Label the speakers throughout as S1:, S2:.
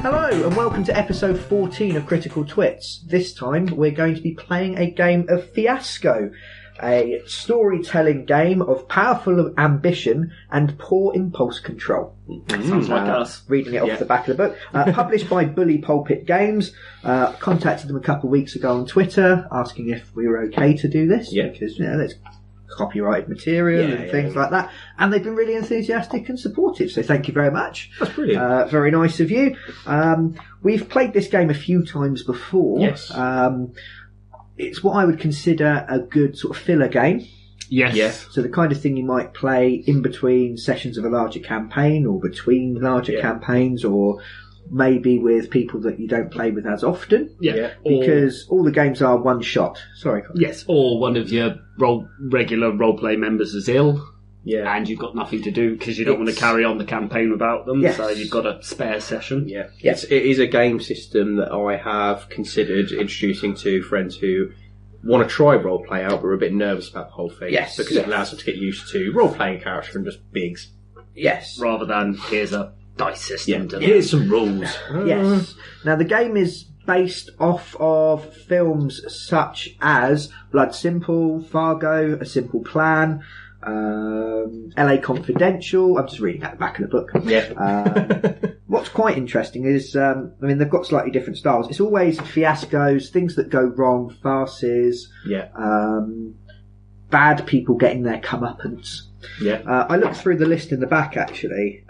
S1: Hello and welcome to episode 14 of Critical Twits. This time we're going to be playing a game of Fiasco, a storytelling game of powerful ambition and poor impulse control.
S2: Sounds like us.
S1: Reading it off the back of the book. Published by Bully Pulpit Games. Contacted them a couple of weeks ago on Twitter asking if we were okay to do this.
S3: Yeah.
S1: Because, there's copyrighted material and things like that. And they've been really enthusiastic and supportive. So thank you very much.
S3: That's brilliant.
S1: Very nice of you. We've played this game a few times before.
S3: Yes.
S1: It's what I would consider a good sort of filler game.
S2: Yes.
S3: Yeah.
S1: So the kind of thing you might play in between sessions of a larger campaign or between larger campaigns, or maybe with people that you don't play with as often.
S2: Yeah.
S1: Because all the games are one shot. Sorry, Colin.
S2: Yes, or one of your regular roleplay members is ill.
S3: Yeah.
S2: And you've got nothing to do because you don't want to carry on the campaign without them,
S1: Yes.
S2: so you've got a spare session.
S3: Yeah. It is a game system that I have considered introducing to friends who want to try roleplay out but are a bit nervous about the whole thing.
S1: Yes.
S3: Because it allows them to get used to roleplaying a character and just being...
S1: Yes.
S2: Rather than, here's a dice system.
S3: Here's some rules.
S1: Yes. Now the game is based off of films such as Blood Simple, Fargo, A Simple Plan, LA Confidential. I'm just reading at the back of the book.
S3: Yeah.
S1: What's quite interesting is, they've got slightly different styles. It's always fiascos, things that go wrong, farces, bad people getting their comeuppance.
S3: Yeah.
S1: I looked through the list in the back, actually,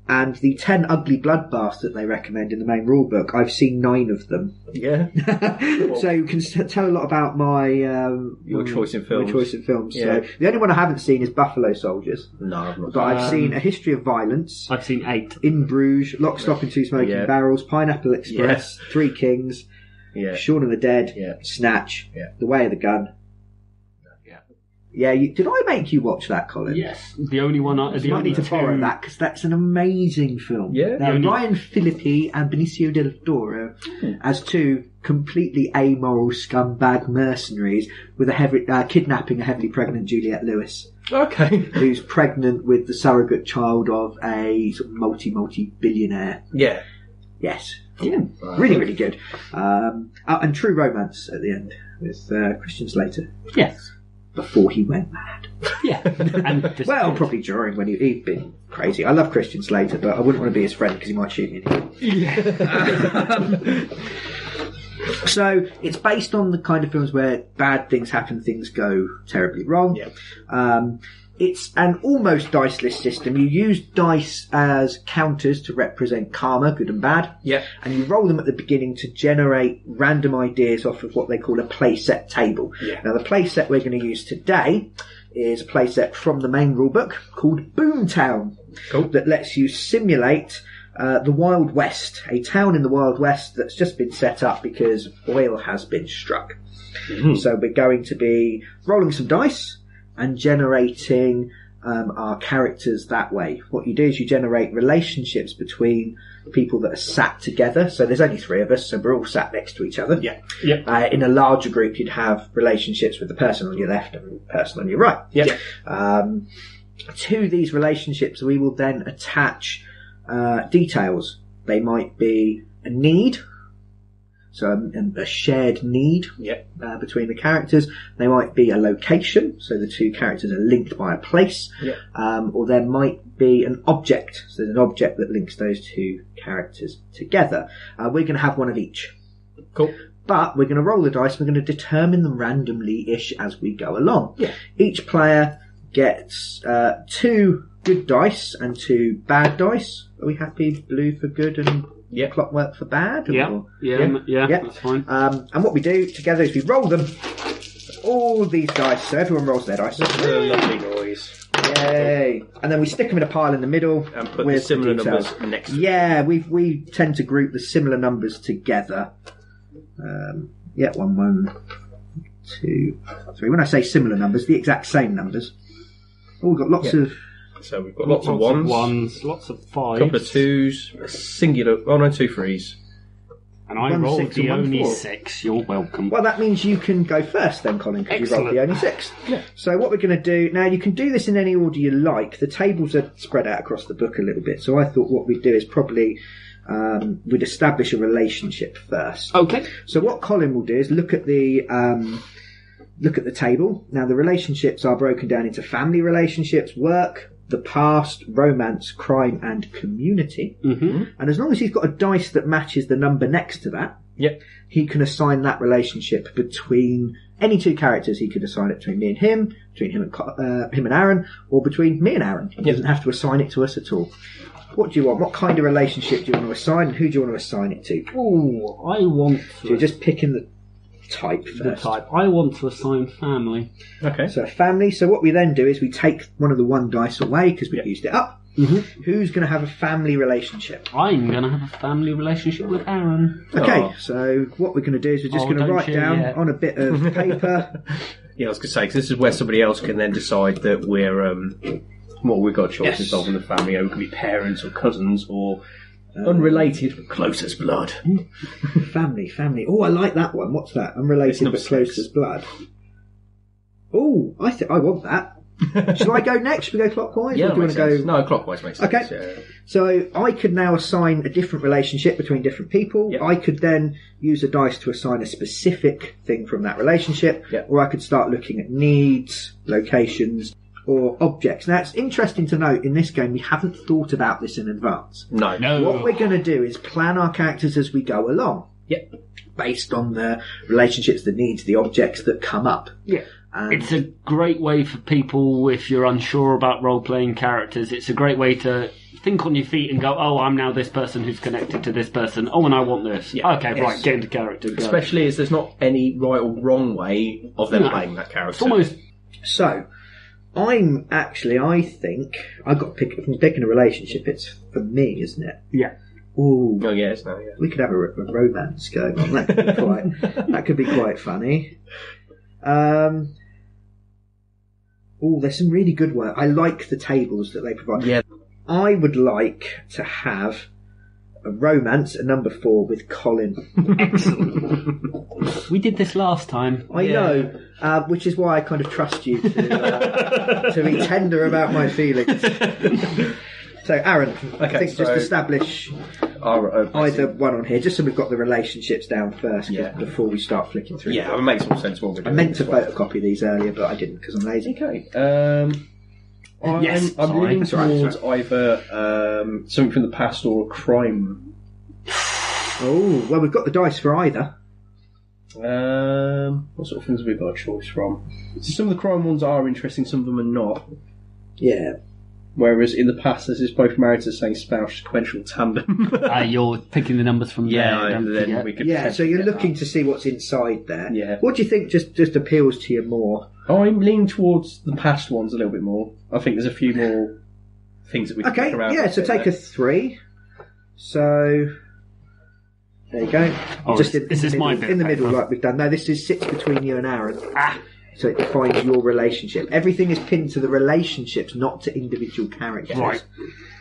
S1: and the 10 ugly bloodbaths that they recommend in the main rulebook, I've seen 9 of them.
S3: Yeah.
S1: So you can tell a lot about my...
S3: Your choice in films.
S1: My choice in films.
S3: Yeah.
S1: So the only one I haven't seen is Buffalo Soldiers.
S3: No, I've not.
S1: But I've seen A History of Violence,
S2: I've seen 8.
S1: In Bruges, Lock, Stock and Two Smoking Barrels, Pineapple Express, Three Kings, Shaun of the Dead, Snatch, The Way of the Gun. Yeah, did I make you watch that, Colin?
S2: Yes. The only one I...
S1: You might need to borrow that, because that's an amazing film.
S3: Yeah.
S1: Now, Ryan Phillippe and Benicio del Toro as two completely amoral scumbag mercenaries with kidnapping a heavily pregnant Juliette Lewis.
S3: Okay.
S1: Who's pregnant with the surrogate child of a sort of multi-billionaire.
S3: Yeah.
S1: Yes. Yeah. Really, really good. And True Romance at the end with Christian Slater.
S2: Yes.
S1: Before he went mad.
S2: Yeah. And
S1: probably during when he'd been crazy. I love Christian Slater, but I wouldn't want to be his friend because he might shoot me. So it's based on the kind of films where bad things happen, things go terribly wrong.
S3: Yeah.
S1: It's an almost diceless system. You use dice as counters to represent karma, good and bad.
S3: Yeah.
S1: And you roll them at the beginning to generate random ideas off of what they call a playset table.
S3: Yeah.
S1: Now, the playset we're going to use today is a playset from the main rulebook called Boomtown.
S3: Cool.
S1: That lets you simulate the Wild West, a town in the Wild West that's just been set up because oil has been struck. Mm-hmm. So we're going to be rolling some dice and generating our characters that way. What you do is you generate relationships between people that are sat together. So there's only 3 of us, so we're all sat next to each other.
S3: Yeah. Yep.
S1: In a larger group, you'd have relationships with the person on your left and the person on your right.
S3: Yeah.
S1: To these relationships, we will then attach details. They might be a need. So a shared need between the characters. They might be a location, so the two characters are linked by a place. Or there might be an object, so there's an object that links those two characters together. We're going to have one of each.
S3: Cool.
S1: But we're going to roll the dice, we're going to determine them randomly-ish as we go along. Yeah. Each player gets 2 good dice and 2 bad dice. Are we happy? Blue for good and... Clockwork for bad?
S2: Yeah, that's fine.
S1: And what we do together is we roll them, all these dice, so everyone rolls their dice.
S3: That's a lovely noise.
S1: Yay! And then we stick them in a pile in the middle
S3: and put
S1: with
S3: the similar
S1: details.
S3: numbers next to them.
S1: Yeah, we tend to group the similar numbers together. 1, 1, 2, 3. When I say similar numbers, the exact same numbers. Oh, we've got lots of...
S3: So we've got lots of ones,
S2: lots of 5s,
S3: a couple of 2s, a singular, 2 3s.
S2: And I rolled the only 6. You're welcome.
S1: Well, that means you can go first then, Colin, because you rolled the only 6. Yeah. So what we're going to do... Now, you can do this in any order you like. The tables are spread out across the book a little bit, so I thought what we'd do is probably we'd establish a relationship first.
S2: Okay.
S1: So what Colin will do is look at the table. Now the relationships are broken down into family relationships, work, the past, romance, crime, and community.
S2: Mm-hmm.
S1: And as long as he's got a dice that matches the number next to that, he can assign that relationship between any two characters. He could assign it between me and him, between him and Aaron, or between me and Aaron. He doesn't have to assign it to us at all. What do you want? What kind of relationship do you want to assign, and who do you want to assign it to?
S2: Oh, I want to...
S1: So you're just picking the type first.
S2: The type. I want to assign family.
S3: Okay.
S1: So family. So what we then do is we take one of the one dice away because we've used it up.
S2: Mm-hmm.
S1: Who's going to have a family relationship?
S2: I'm going to have a family relationship with Aaron.
S1: Okay, so what we're going to do is we're just going to write down on a bit of paper.
S3: Yeah, I was going to say, because this is where somebody else can then decide that we've got choices of in the family. We can be parents or cousins or unrelated but close as blood.
S1: Family. Oh, I like that one. What's that? Unrelated but close as blood. Oh, I want that. Shall I go next? Should we go clockwise?
S3: Yeah,
S1: or do you want to go?
S3: No, clockwise makes sense.
S1: Okay.
S3: Yeah.
S1: So I could now assign a different relationship between different people.
S3: Yep.
S1: I could then use a dice to assign a specific thing from that relationship.
S3: Yep.
S1: Or I could start looking at needs, locations, or objects. Now, it's interesting to note, in this game, we haven't thought about this in advance.
S3: No.
S1: What we're going to do is plan our characters as we go along.
S3: Yep.
S1: Based on the relationships, the needs, the objects that come up.
S2: Yeah. It's a great way for people, if you're unsure about role-playing characters, it's a great way to think on your feet and go, oh, I'm now this person who's connected to this person. Oh, and I want this. Yeah. Okay, right, get into character. Go.
S3: Especially as there's not any right or wrong way of them playing that character.
S2: It's almost...
S1: So, I think, I've got to pick, if I'm picking a relationship, it's for me, isn't it?
S2: Yeah.
S1: Ooh.
S3: Oh, yeah, it's now, yeah.
S1: We could have a romance going on. That could be quite funny. There's some really good work. I like the tables that they provide.
S3: Yeah.
S1: I would like to have a romance, a number 4, with Colin.
S2: Excellent. We did this last time.
S1: I know, which is why I kind of trust you to be tender about my feelings. So, Aaron, I think just establish either one on here, just so we've got the relationships down first before we start flicking through.
S3: Yeah, it makes more sense what we're doing.
S1: I meant to photocopy these earlier, but I didn't because I'm lazy.
S3: Okay. I'm leaning towards either something from the past or a crime.
S1: Oh, well, we've got the dice for either.
S3: What sort of things have we got a choice from? So some of the crime ones are interesting, some of them are not.
S1: Yeah.
S3: Whereas in the past, this is both married to the same spouse, sequential tandem.
S2: You're picking the numbers from there.
S3: Then we could.
S1: Yeah, so you're looking to see what's inside there.
S3: Yeah.
S1: What do you think just appeals to you more?
S3: I'm leaning towards the past ones a little bit more. I think there's a few more things that we can pick around.
S1: Yeah, so take a 3. So there you go.
S2: Just in
S1: the middle, like we've done. No, this sits between you and Aaron. So it defines your relationship. Everything is pinned to the relationships, not to individual characters.
S2: Right.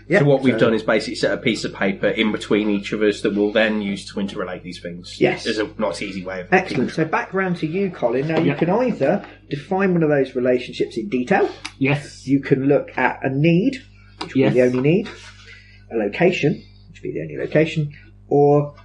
S1: Yep.
S3: So what we've done is basically set a piece of paper in between each of us that we'll then use to interrelate these things.
S1: Yes.
S3: There's a nice easy way of
S1: Excellent. So back round to you, Colin. Now you can either define one of those relationships in detail.
S2: Yes.
S1: You can look at a need, which will be the only need, a location, which will be the only location, or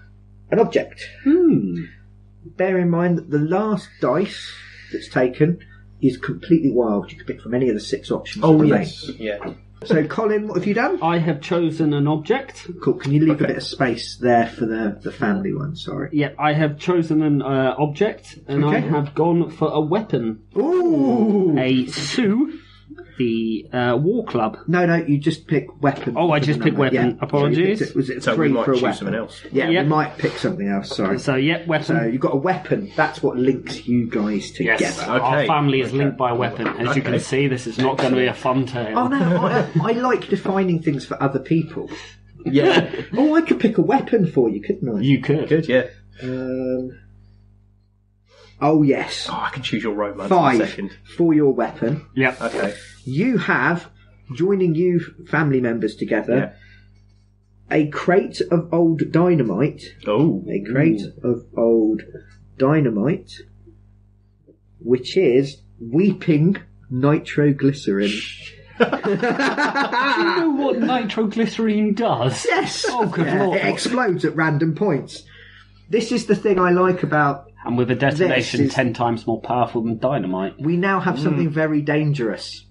S1: an object. Bear in mind that the last dice that's taken is completely wild. You can pick from any of the 6 options.
S3: Yes. Yeah.
S1: So, Colin, what have you done?
S2: I have chosen an object.
S1: Cool. Can you leave a bit of space there for the family one? Sorry.
S2: Yeah, I have chosen an object, and I have gone for a weapon.
S1: Ooh!
S2: A Sue, the war club.
S1: No, you just pick weapon.
S2: Oh, I just picked weapon.
S1: Yeah.
S2: Apologies.
S1: Was it
S3: So
S1: 3
S3: we might
S1: for a
S3: choose
S1: weapon?
S3: something else.
S1: Yeah, we might pick something else. Sorry.
S2: So, weapon.
S1: So you've got a weapon. That's what links you guys together.
S2: Yes, our family is linked by a weapon. As you can see, this is not going to be a fun tale.
S1: Oh no, I like defining things for other people.
S3: Yeah.
S1: I could pick a weapon for you, couldn't I?
S2: You could.
S3: Good, yeah.
S1: Oh yes.
S3: I can choose your romance
S1: 5
S3: in a second.
S1: for your weapon.
S2: Yeah.
S3: Okay.
S1: You have, joining you family members together, a crate of old dynamite.
S3: Oh.
S1: A crate of old dynamite, which is weeping nitroglycerin.
S2: Do you know what nitroglycerine does?
S1: Yes!
S2: Oh, good lord.
S1: It explodes at random points. This is the thing I like about...
S2: And with a detonation
S1: This is-
S2: 10 times more powerful than dynamite.
S1: We now have something very dangerous.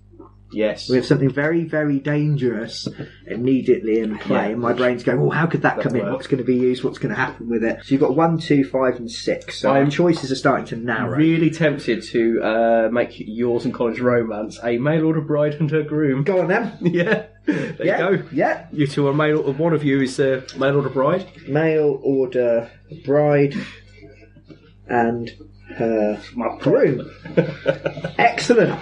S3: Yes.
S1: We have something very, very dangerous immediately in play, and my brain's going, oh, how could that come in?
S3: work.
S1: What's going to be used? What's going to happen with it? So you've got 1, 2, 5 and 6. So our
S3: I'm
S1: choices are starting to narrow.
S3: Really tempted to make yours and Colin's romance a mail order bride and her groom.
S1: Go on then.
S3: Yeah. There
S1: Yeah,
S3: you go.
S1: yeah.
S3: You two are mail. One of you is mail order bride.
S1: Mail order bride and her groom. Excellent.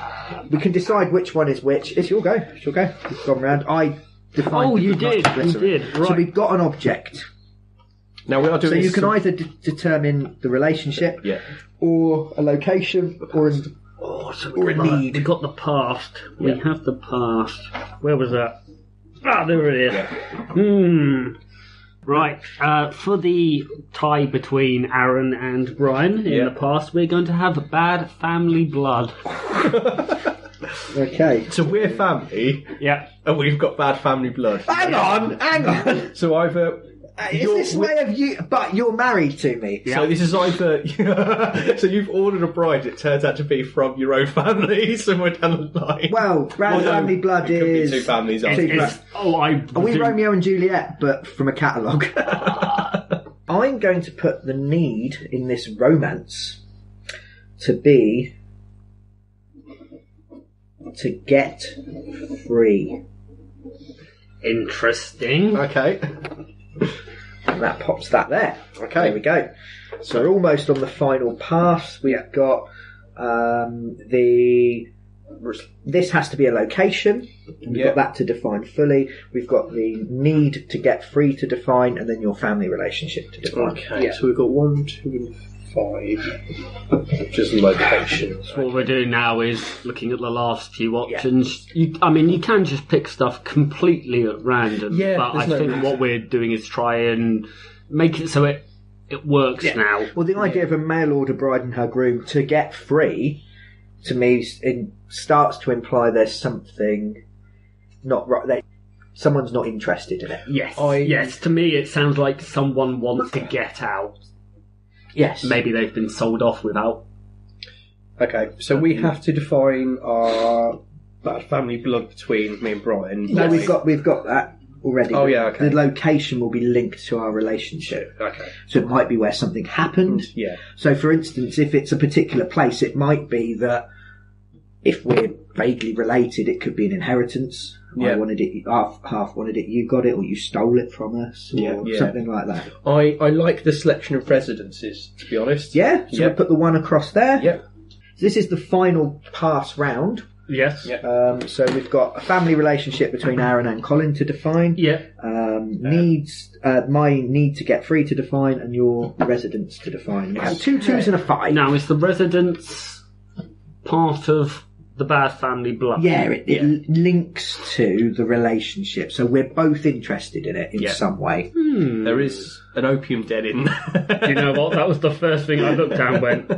S1: We can decide which one is which. It's your go. It's your go. We've gone round. I defined.
S2: Oh, you
S1: the
S2: did. You
S1: nitroglycerin.
S2: did.
S1: So
S2: Right.
S1: we've got an object.
S3: Now we are
S1: So
S3: doing.
S1: you can either determine the relationship,
S3: Yeah.
S1: or a location, or a need.
S2: We got the past. We
S3: Yeah.
S2: have the past. Where was that? Ah, there it is. Right. For the tie between Aaron and Brian in
S3: Yeah.
S2: the past, we're going to have bad family blood.
S1: Okay.
S3: So we're family,
S2: Yeah.
S3: and we've got bad family blood.
S1: Hang on.
S3: So either.
S1: Is this way of you? But you're married to me.
S3: So this is either. So you've ordered a bride. It turns out to be from your own family somewhere down the line.
S1: Well, bad family blood
S3: it could be
S1: is
S3: two families.
S1: Two
S2: It's,
S1: Are we Romeo and Juliet, but from a catalogue? I'm going to put the need in this romance to be to get free.
S2: Interesting.
S3: Okay.
S1: And that pops that there.
S3: Okay.
S1: There we go. So we're almost on the final pass. We've got this has to be a location. We've got that to define fully. We've got the need to get free to define, and then your family relationship to define.
S3: Okay. So we've got 1, 2, and 5, which is location.
S2: So what we're doing now is looking at the last few options. You can just pick stuff completely at random,
S3: Yeah,
S2: but I
S3: there's no
S2: think
S3: reason.
S2: what we're doing is try and make it so it works now.
S1: Well, the idea of a mail order bride and her groom to get free, to me, it starts to imply there's something not right. Someone's not interested in it.
S2: Yes, yes. To me, it sounds like someone wants to get out.
S1: Yes.
S2: Maybe they've been sold off without.
S3: Okay, so we have to define our bad family blood between me and Brian.
S1: No, we've got that already.
S3: Oh, yeah, okay.
S1: The location will be linked to our relationship.
S3: Okay.
S1: So it might be where something happened.
S3: Yeah.
S1: So, for instance, if it's a particular place, it might be that if we're vaguely related, it could be an inheritance.
S3: Yeah.
S1: I wanted it, half wanted it, you got it, or you stole it from us, or
S3: Yeah.
S1: something like that.
S3: I like the selection of residences, to be honest.
S1: Yeah, so we put the one across there.
S3: Yeah.
S1: So this is the final pass round.
S2: Yes.
S3: Yeah.
S1: So we've got a family relationship between Aaron and Colin to define.
S2: Yeah.
S1: Needs, my need to get free to define, and your residence to define. We have 2 2s and a 5.
S2: Now, is the residence part of the bad family blood?
S1: Yeah, it links to the relationship, so we're both interested in it in some way.
S3: There is an opium den in there.
S2: Do you know what? That was the first thing I looked at and went,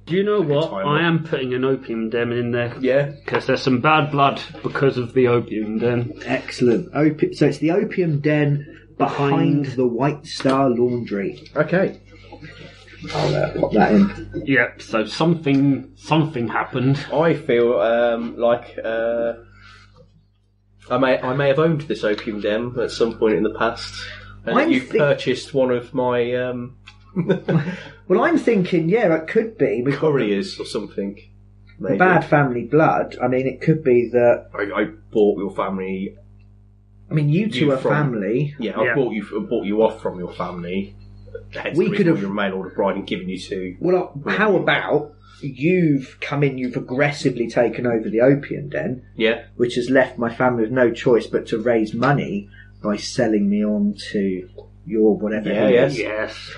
S2: do you know what?
S3: time
S2: I
S3: up.
S2: am putting an opium den in there.
S3: Yeah.
S2: Because there's some bad blood because of the opium den.
S1: Excellent. So it's the opium den behind the White Star Laundry.
S3: Okay.
S1: I'll pop that in.
S2: Yep, so something happened.
S3: I feel like I may have owned this opium den at some point in the past, and you've purchased one of my
S1: Well, I'm thinking, it could be. We've got
S3: couriers or something.
S1: the
S3: Maybe.
S1: bad family blood. I mean, it could be that.
S3: I bought your family.
S1: I mean, you two
S3: You
S1: are
S3: from-
S1: family.
S3: Yeah, I bought you off from your family. Hence
S1: We
S3: the
S1: could
S3: reason
S1: have-
S3: your mail order bride and given you to.
S1: Well, how about you've come in, you've aggressively taken over the opium den,
S3: Yeah.
S1: which has left my family with no choice but to raise money by selling me on to your whatever.
S3: Yeah,
S1: it
S3: yes.
S1: is.
S2: Yes.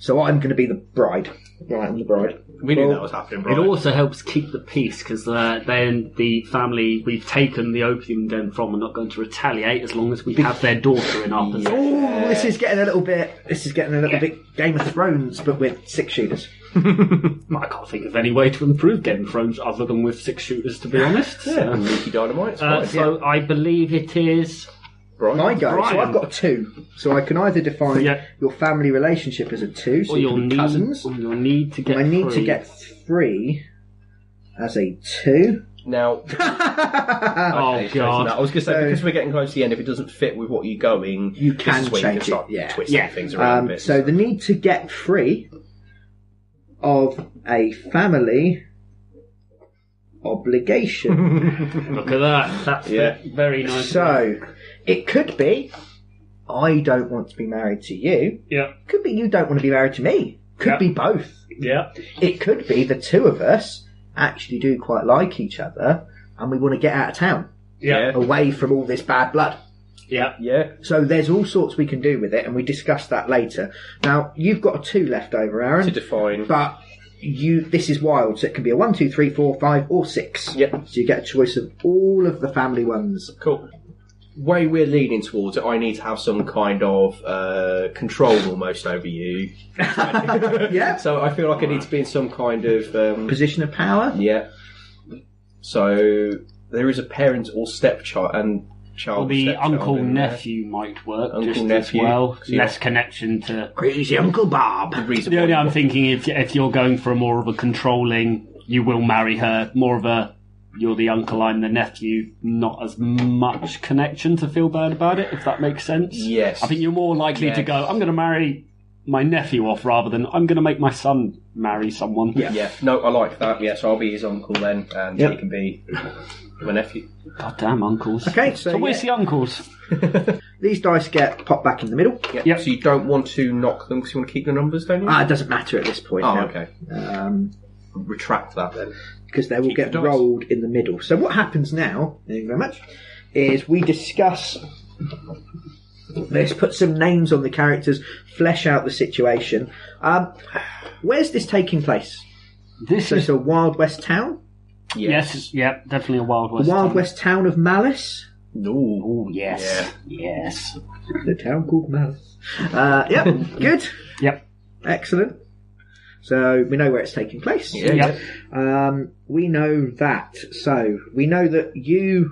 S1: So I'm going to be the bride. Right, I'm the bride.
S3: We knew that was happening, right?
S2: It also helps keep the peace because then the family we've taken the opium den from are not going to retaliate as long as we have their daughter in our possession.
S1: Oh, this is getting a little bit Game of Thrones, but with 6-shooters.
S2: I can't think of any way to improve Game of Thrones other than with 6-shooters, to be honest.
S3: Yeah, Leaky Dynamite.
S2: So I believe it is...
S3: Brian.
S1: My go.
S2: Brian.
S1: So I've got 2. So I can either define your family relationship as a 2, so
S2: you'll need
S1: cousins.
S2: Or you'll need to get
S1: I need
S2: 3.
S1: to get 3 as a 2.
S3: Now...
S2: Oh, God.
S3: I was going to say, because we're getting close to the end, if it doesn't fit with what you're going,
S1: You can
S3: this is where you
S1: change it,
S3: start
S1: yeah.
S3: twisting things around a bit.
S1: So the need to get 3 of a family obligation.
S2: Look at that. That's very nice.
S1: So it could be I don't want to be married to you.
S2: Yeah.
S1: Could be you don't want to be married to me. Could be both.
S2: Yeah.
S1: It could be the 2 of us actually do quite like each other and we want to get out of town.
S2: Yeah.
S1: Away from all this bad blood.
S2: Yeah.
S3: Yeah.
S1: So there's all sorts we can do with it, and we discuss that later. Now, you've got a 2 left over, Aaron.
S3: To define.
S1: But this is wild, so it can be a 1, 2, 3, 4, 5, or 6.
S3: Yep.
S1: So you get a choice of all of the family ones.
S3: Cool. Way we're leaning towards it, I need to have some kind of control almost over you.
S1: Yeah.
S3: So I feel like I need to be in some kind of...
S1: Position of power.
S3: Yeah. So there is a parent or stepchild and child.
S2: Or the
S3: stepchild
S2: uncle
S3: in there.
S2: nephew might work.
S3: Uncle
S2: just
S3: nephew.
S2: as well.
S3: So
S2: Less connection to.
S1: Crazy Uncle Bob.
S2: The only I'm thinking if you're going for more of a controlling, you will marry her. More of a you're the uncle, I'm the nephew. Not as much connection to feel bad about it. If that makes sense.
S3: Yes.
S2: I think you're more likely to go. I'm going to marry my nephew off rather than I'm going to make my son marry someone.
S3: Yeah. No, I like that. Yeah, so I'll be his uncle then, and he can be my nephew.
S2: Goddamn uncles.
S1: Okay,
S2: So where's the uncles?
S1: These dice get popped back in the middle.
S3: Yep. So you don't want to knock them because you want to keep the numbers, don't you?
S1: It doesn't matter at this point.
S3: Oh,
S1: now.
S3: okay. Retract that then.
S1: Because they will
S3: Keep
S1: get
S3: the dice.
S1: rolled in the middle. So what happens now, thank you very much, is we discuss... Let's put some names on the characters, flesh out the situation. Where's this taking place?
S2: This
S1: So
S2: is
S1: it's a Wild West town?
S2: yes, yeah, definitely a Wild West.
S1: The Wild
S2: town.
S1: West town of Malice?
S3: No.
S2: Oh yes, yes.
S1: The town called Malice. Yep, good.
S2: Yep.
S1: Excellent. So we know where it's taking place.
S3: Yeah.
S2: Yep.
S1: We know that. So we know that you're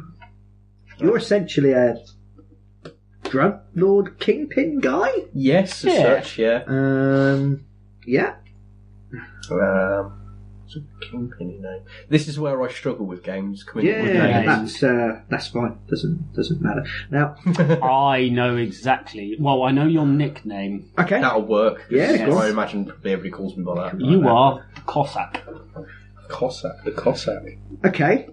S1: essentially a drug lord kingpin guy.
S3: Yes, as
S2: Yeah.
S3: such, yeah.
S1: Yeah.
S3: What's a kingpin name? This is where I struggle with games. Coming up with
S1: Yeah,
S3: names.
S1: that's fine. Doesn't matter. Now,
S2: I know exactly. Well, I know your nickname.
S1: okay.
S3: That'll work.
S1: Yeah,
S2: Yes.
S3: I imagine probably everybody calls me by that.
S2: You are Cossack.
S3: Cossack. The Cossack.
S1: Okay.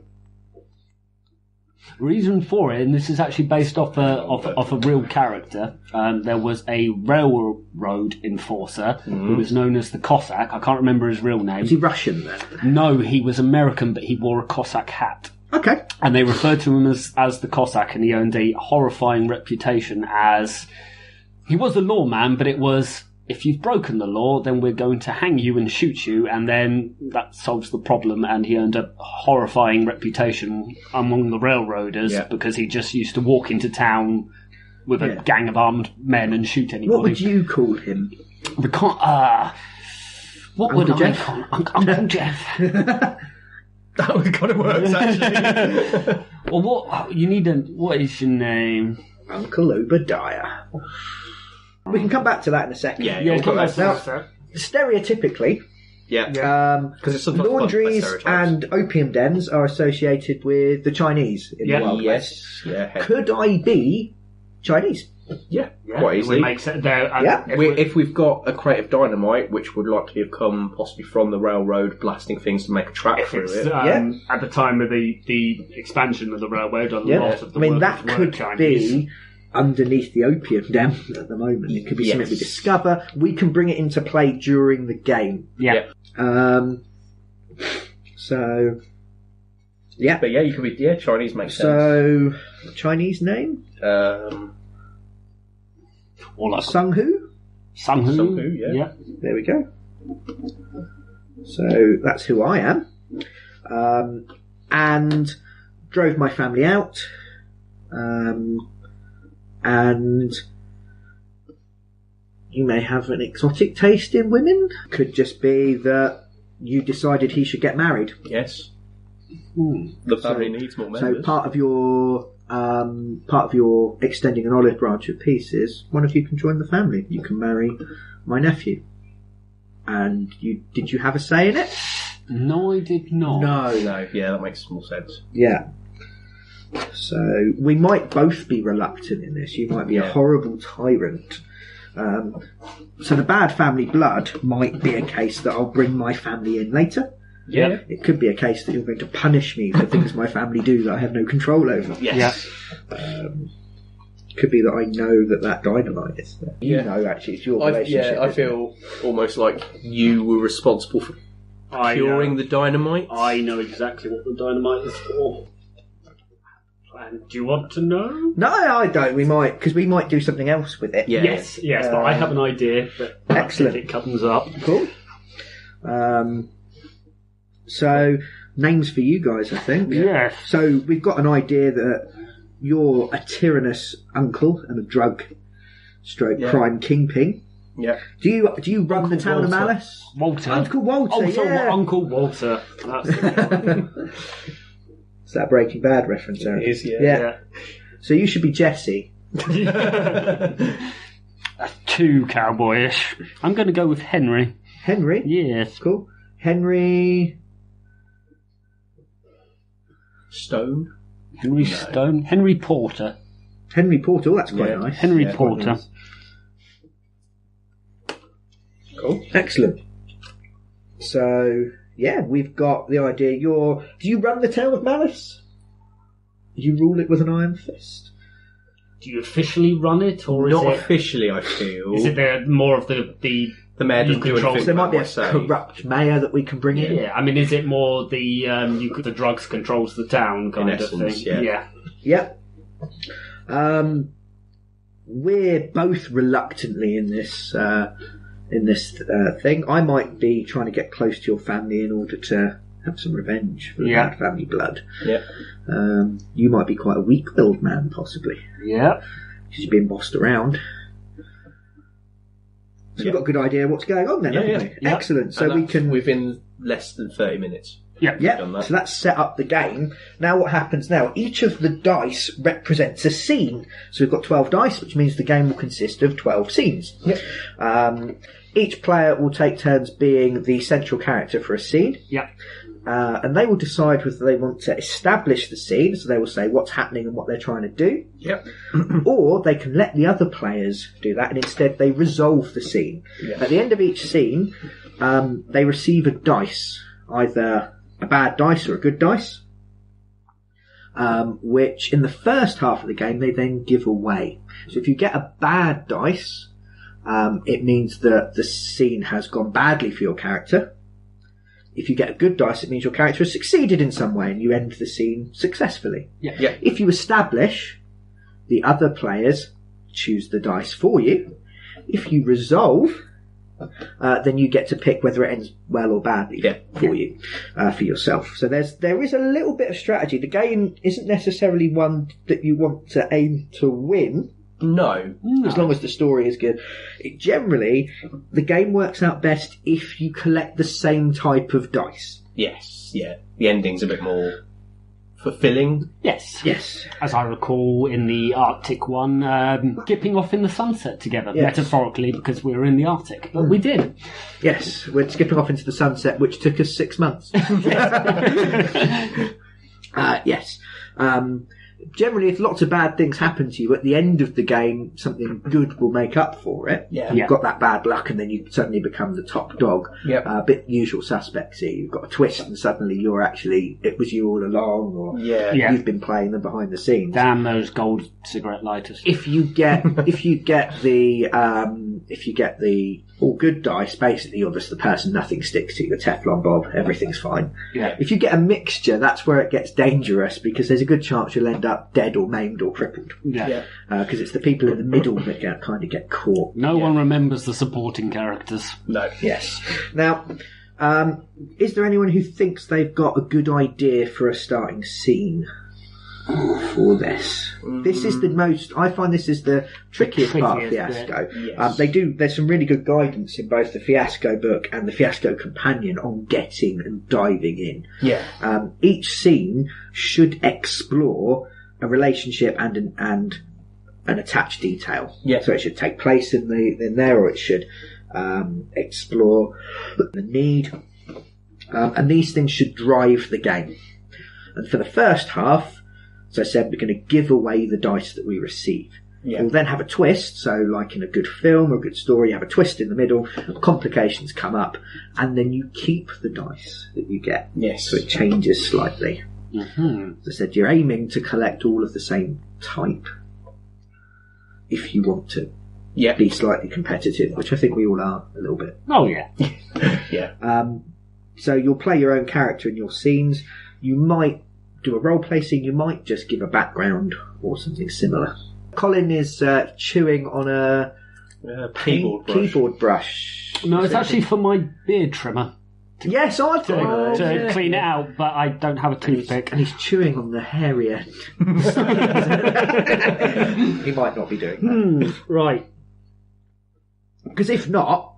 S2: Reason for it, and this is actually based off a real character. There was a railroad enforcer who was known as the Cossack. I can't remember his real name.
S1: Is he Russian then?
S2: No, he was American, but he wore a Cossack hat.
S1: Okay.
S2: And they referred to him as the Cossack, and he earned a horrifying reputation as... He was a lawman, but it was, if you've broken the law, then we're going to hang you and shoot you, and then that solves the problem, and he earned a horrifying reputation among the railroaders because he just used to walk into town with a gang of armed men and shoot anybody.
S1: What would you call him?
S2: What would
S1: Uncle
S2: I
S1: Jeff?
S2: call him? Uncle Jeff.
S3: That would kind of works, actually.
S2: Well, what is your name?
S1: Uncle Obadiah. We can come back to that in a second.
S2: Yeah, come back to
S1: Now,
S2: that.
S1: stereotypically,
S3: Yeah.
S1: because
S3: it's sometimes fun to play
S1: laundries
S3: stereotypes.
S1: and opium dens are associated with the Chinese in the Wild West.
S3: Yes. Yeah.
S1: Could I be Chinese?
S3: Yeah. Quite
S2: It
S3: easily.
S2: makes it there.
S1: Yeah.
S3: If we've got a crate of dynamite, which would likely have come possibly from the railroad, blasting things to make a track
S2: If
S3: through
S2: it's,
S3: it.
S2: at the time of the expansion of the railroad, a
S1: Yeah.
S2: lot of the
S1: I mean,
S2: workers
S1: that
S2: were
S1: could
S2: Chinese.
S1: be underneath the opium den at the moment. It could be something we
S3: Yes.
S1: discover. We can bring it into play during the game.
S2: Yeah.
S1: So, yeah.
S3: But yeah, you could be Chinese makes sense.
S1: So, Chinese name?
S2: Or like
S1: Sung Hu?
S2: Sung Hu.
S3: Sung Hu, yeah.
S1: There we go. So that's who I am. And drove my family out. And you may have an exotic taste in women. Could just be that you decided he should get married.
S3: Yes. The family needs more members.
S1: So part of your extending an olive branch of peace is one of you can join the family. You can marry my nephew. And did you have a say in it?
S2: No, I did not.
S3: No. Yeah, that makes more sense.
S1: Yeah. So we might both be reluctant in this. You might be a horrible tyrant. So the bad family blood might be a case that I'll bring my family in later.
S2: Yeah.
S1: It could be a case that you're going to punish me for things my family do that I have no control over.
S3: Yes.
S1: Could be that I know that dynamite is there. You know, actually, it's your relationship.
S3: I feel almost like you were responsible for curing the dynamite.
S2: I know exactly what the dynamite is for. And do you want to know?
S1: No, I don't. We might do something else with it.
S3: Yeah.
S2: Yes, but I have an idea. But
S1: Excellent.
S2: If it comes up.
S1: Cool. So, names for you guys, I think.
S2: Yes.
S1: So, we've got an idea that you're a tyrannous uncle and a drug/crime kingpin.
S3: Yeah.
S1: Do you run
S2: Uncle
S1: the town of
S2: Walter.
S1: Malice?
S2: Walter.
S1: Uncle Walter,
S2: Oh, so
S1: yeah.
S2: Uncle Walter. That's it.
S1: Is that a Breaking Bad reference, Aaron?
S3: It is, yeah.
S1: Yeah. So you should be Jesse.
S2: That's too cowboyish. I'm going to go with Henry.
S1: Henry?
S2: Yes.
S1: Cool. Henry...
S3: Stone?
S2: Henry Stone. Henry Porter.
S1: Henry Porter, that's quite nice.
S2: Henry
S3: Yeah,
S2: Porter.
S3: quite nice.
S1: Cool. Excellent. So, yeah, we've got the idea. Do you run the town of Malice? Do you rule it with an iron fist?
S2: Do you officially run it, or
S3: Not
S2: is it
S3: officially, I feel.
S2: is it more of the
S3: the mayor doesn't do
S2: control-
S3: anything.
S1: So there might be a
S3: about what I say.
S1: corrupt mayor that we can bring in.
S2: Yeah, I mean, is it more the drugs controls the town kind of
S3: essence,
S2: thing?
S3: yeah.
S1: Yep. We're both reluctantly in this thing. I might be trying to get close to your family in order to have some revenge for the bad family blood.
S3: Yeah.
S1: You might be quite a weak-willed man, possibly,
S2: Yeah.
S1: because you've been bossed around. So we've got a good idea of what's going on then, haven't we?
S2: Yeah.
S1: Excellent. So
S3: And
S1: we
S3: that's
S1: can...
S3: within less than 30 minutes.
S2: Yeah.
S3: done
S1: Yeah,
S3: that.
S1: so that's set up the game. Now what happens now? Each of the dice represents a scene. So we've got 12 dice, which means the game will consist of 12 scenes.
S3: Yep.
S1: Each player will take turns being the central character for a scene.
S2: Yeah.
S1: And they will decide whether they want to establish the scene, so they will say what's happening and what they're trying to do.
S3: Yep.
S1: Or they can let the other players do that, and instead they resolve the scene.
S3: Yeah.
S1: At the end of each scene, they receive a dice, either a bad dice or a good dice, which in the first half of the game they then give away. So if you get a bad dice, it means that the scene has gone badly for your character. If you get a good dice, it means your character has succeeded in some way and you end the scene successfully.
S2: Yeah.
S3: Yeah.
S1: If you establish, the other players choose the dice for you. If you resolve, then you get to pick whether it ends well or badly for you, for yourself. So there is a little bit of strategy. The game isn't necessarily one that you want to aim to win,
S3: No.
S1: as long as the story is good. Generally, the game works out best if you collect the same type of dice.
S3: Yes. Yeah. The ending's a bit more fulfilling.
S2: Yes.
S1: Yes.
S2: As I recall in the Arctic one, skipping off in the sunset together,
S1: Yes.
S2: metaphorically, because we were in the Arctic. But we did.
S1: Yes, we're skipping off into the sunset, which took us 6 months. Yes. Generally, if lots of bad things happen to you, at the end of the game, something good will make up for it.
S3: Yeah.
S1: You've got that bad luck and then you suddenly become the top dog.
S3: Yep.
S1: A bit usual suspects here. You've got a twist and suddenly you're actually, it was you all along, or
S3: Yeah.
S2: Yeah.
S1: you've been playing them behind the scenes.
S2: Damn those gold cigarette lighters.
S1: If you get the all good dice, basically you're just the person nothing sticks to. You're Teflon Bob, everything's fine.
S2: Yeah.
S1: If you get a mixture, that's where it gets dangerous, because there's a good chance you'll end up dead or maimed or crippled.
S2: Yeah.
S1: Because it's the people in the middle that kind of get caught.
S2: No one remembers the supporting characters.
S3: No.
S1: Yes. Now, Is there anyone who thinks they've got a good idea for a starting scene for this? This is the most. I find this is the trickiest part of Fiasco.
S2: Yes.
S1: There's some really good guidance in both the Fiasco book and the Fiasco Companion on getting and diving in.
S3: Yeah.
S1: Each scene should explore a relationship and an attached detail.
S3: Yeah.
S1: So it should take place in there, or it should explore the need. And these things should drive the game. And for the first half, as I said, we're going to give away the dice that we receive.
S3: Yeah.
S1: We'll then have a twist, so like in a good film or a good story, you have a twist in the middle, complications come up, and then you keep the dice that you get.
S3: Yes.
S1: So it changes slightly.
S2: Mm-hmm.
S1: As I said, you're aiming to collect all of the same type if you want to be slightly competitive, which I think we all are a little bit.
S2: Oh, yeah.
S3: Yeah.
S1: So you'll play your own character in your scenes. You might do a role-play scene, you might just give a background or something similar. Colin is chewing on a keyboard brush.
S2: No, it's actually for my beard trimmer.
S1: Yes, I thought
S2: To clean it out, but I don't have a toothpick.
S1: And he's chewing on the hairy end. He might not be doing that.
S2: Right.
S1: Because if not...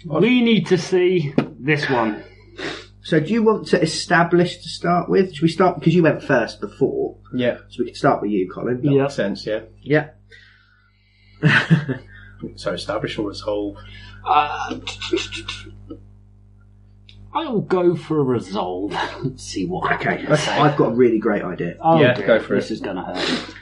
S2: We need to see this one.
S1: So do you want to establish to start with? Should we start, because you went first before.
S3: Yeah.
S1: So we can start with you, Colin.
S3: That makes sense, yeah.
S1: Yeah.
S3: So establish or resolve?
S2: I'll go for a resolve. Let's see what
S1: Okay.
S2: happens.
S1: I've got a really great idea.
S2: Oh,
S3: Yeah,
S2: dear,
S3: go for it.
S2: This is going to hurt.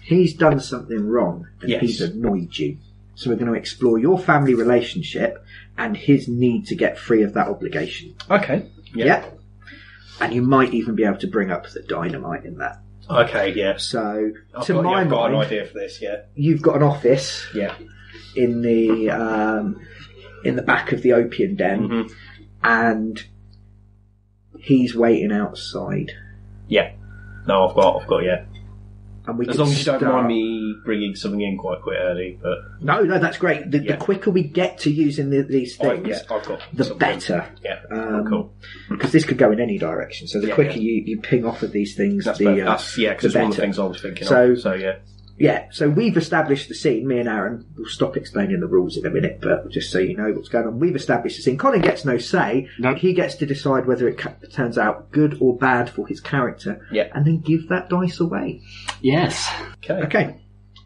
S1: He's done something wrong and
S3: Yes.
S1: he's annoyed you. So we're going to explore your family relationship and his need to get free of that obligation.
S3: Okay.
S1: Yeah. And you might even be able to bring up the dynamite in that.
S3: Okay, yeah.
S1: So,
S3: I've
S1: to
S3: got,
S1: my
S3: I've got an
S1: mind,
S3: idea for this, yeah.
S1: you've got an office
S3: Yeah.
S1: in the back of the opium den,
S3: Mhm.
S1: and he's waiting outside.
S3: Yeah. No, I've got, yeah.
S1: And we
S3: As
S1: can
S3: long as you don't
S1: start-
S3: mind me bringing something in quite early, but...
S1: No, that's great. The quicker we get to using these things,
S3: I've got
S1: the
S3: something.
S1: better.
S3: Yeah,
S1: Cool.
S3: cool.
S1: Because this could go in any direction. So the
S3: Yeah,
S1: quicker
S3: yeah.
S1: you ping off of these things,
S3: That's
S1: the
S3: because
S1: the
S3: it's one of the
S1: better.
S3: things I was thinking
S1: So-
S3: of. So, yeah.
S1: Yeah, so we've established the scene. Me and Aaron will stop explaining the rules in a minute, but just so you know what's going on, we've established the scene. Colin gets no say.
S2: No.
S1: He gets to decide whether it turns out good or bad for his character,
S3: Yeah.
S1: and then give that dice away.
S2: Yes.
S3: Okay.
S1: Okay,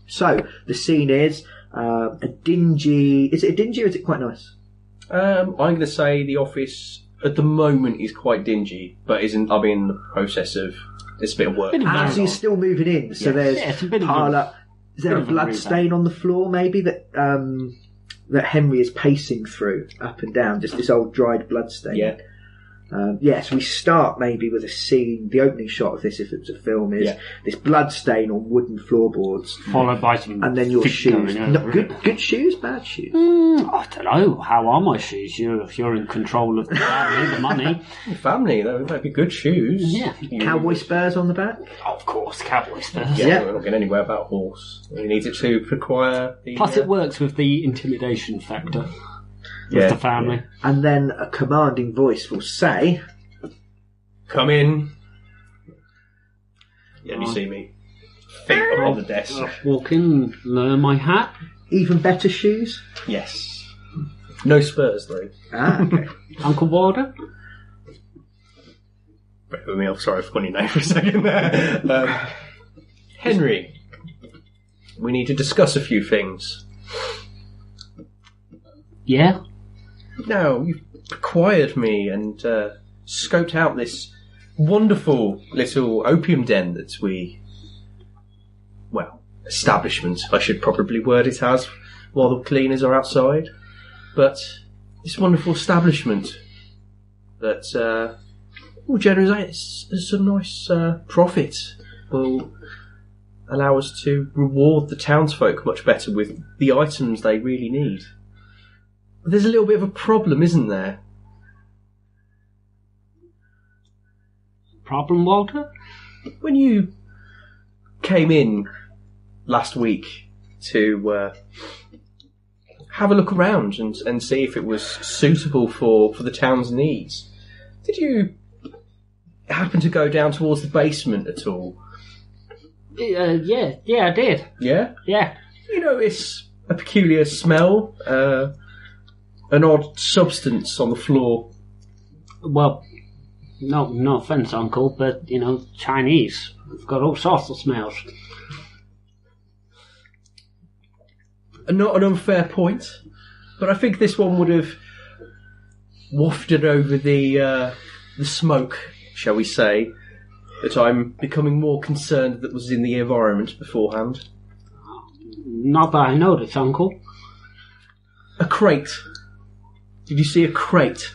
S1: so the scene is a dingy... Is it a dingy or is it quite nice?
S3: I'm going to say the office at the moment is quite dingy, but I'm in the process of... It's a bit of work.
S2: Bit of
S1: As
S2: Hang
S1: he's
S2: on.
S1: still moving in, so
S3: Yes.
S1: there's
S2: Yeah, it's a bit of
S1: pile
S2: a-
S1: up. Is there
S2: bit
S1: a
S2: of a
S1: blood
S2: revamp.
S1: stain on the floor, maybe, that Henry is pacing through, up and down, just this old dried blood stain?
S3: Yeah.
S1: So we start maybe with a scene, the opening shot of this, if it was a film, is this blood stain on wooden floorboards,
S2: Followed by some
S1: and then your
S2: feet
S1: shoes.
S2: going over it.
S1: Good shoes, bad shoes?
S2: I don't know. How are my shoes? You're in control of the family, the money.
S3: Family, though, that'd be good shoes.
S2: Yeah.
S1: Cowboy spurs on the back?
S2: Of course, cowboy stuff.
S3: Yeah,
S1: Yeah.
S3: we're not getting anywhere about horse. We need it to require the...
S2: Plus, it works with the intimidation factor with
S3: Yeah.
S2: the family.
S1: And then a commanding voice will say,
S3: Come in. Yeah, you see me. Feet up on the desk.
S2: Walk in, learn my hat.
S1: even better shoes?
S3: Yes. No spurs, though.
S1: Ah, okay.
S2: Uncle Warder?
S3: Bear with me, I'm sorry for your name for a second there. Henry, we need to discuss a few things.
S2: Yeah?
S3: Now, you've acquired me and scoped out this wonderful little opium den that establishment, I should probably word it as, while the cleaners are outside. But this wonderful establishment that will generate some nice profit, will allow us to reward the townsfolk much better with the items they really need. But there's a little bit of a problem, isn't there?
S2: Problem, Walter?
S3: When you came in last week to have a look around and see if it was suitable for the town's needs. Did you happen to go down towards the basement at all?
S2: Yeah, I did.
S3: Yeah?
S2: Yeah.
S3: You notice a peculiar smell, an odd substance on the floor.
S2: Well, no offence, Uncle, but, Chinese. We've got all sorts of smells.
S3: Not an unfair point, but I think this one would have wafted over the smoke, shall we say, that I'm becoming more concerned that was in the environment beforehand.
S2: Not that I noticed, Uncle.
S3: A crate. Did you see a crate?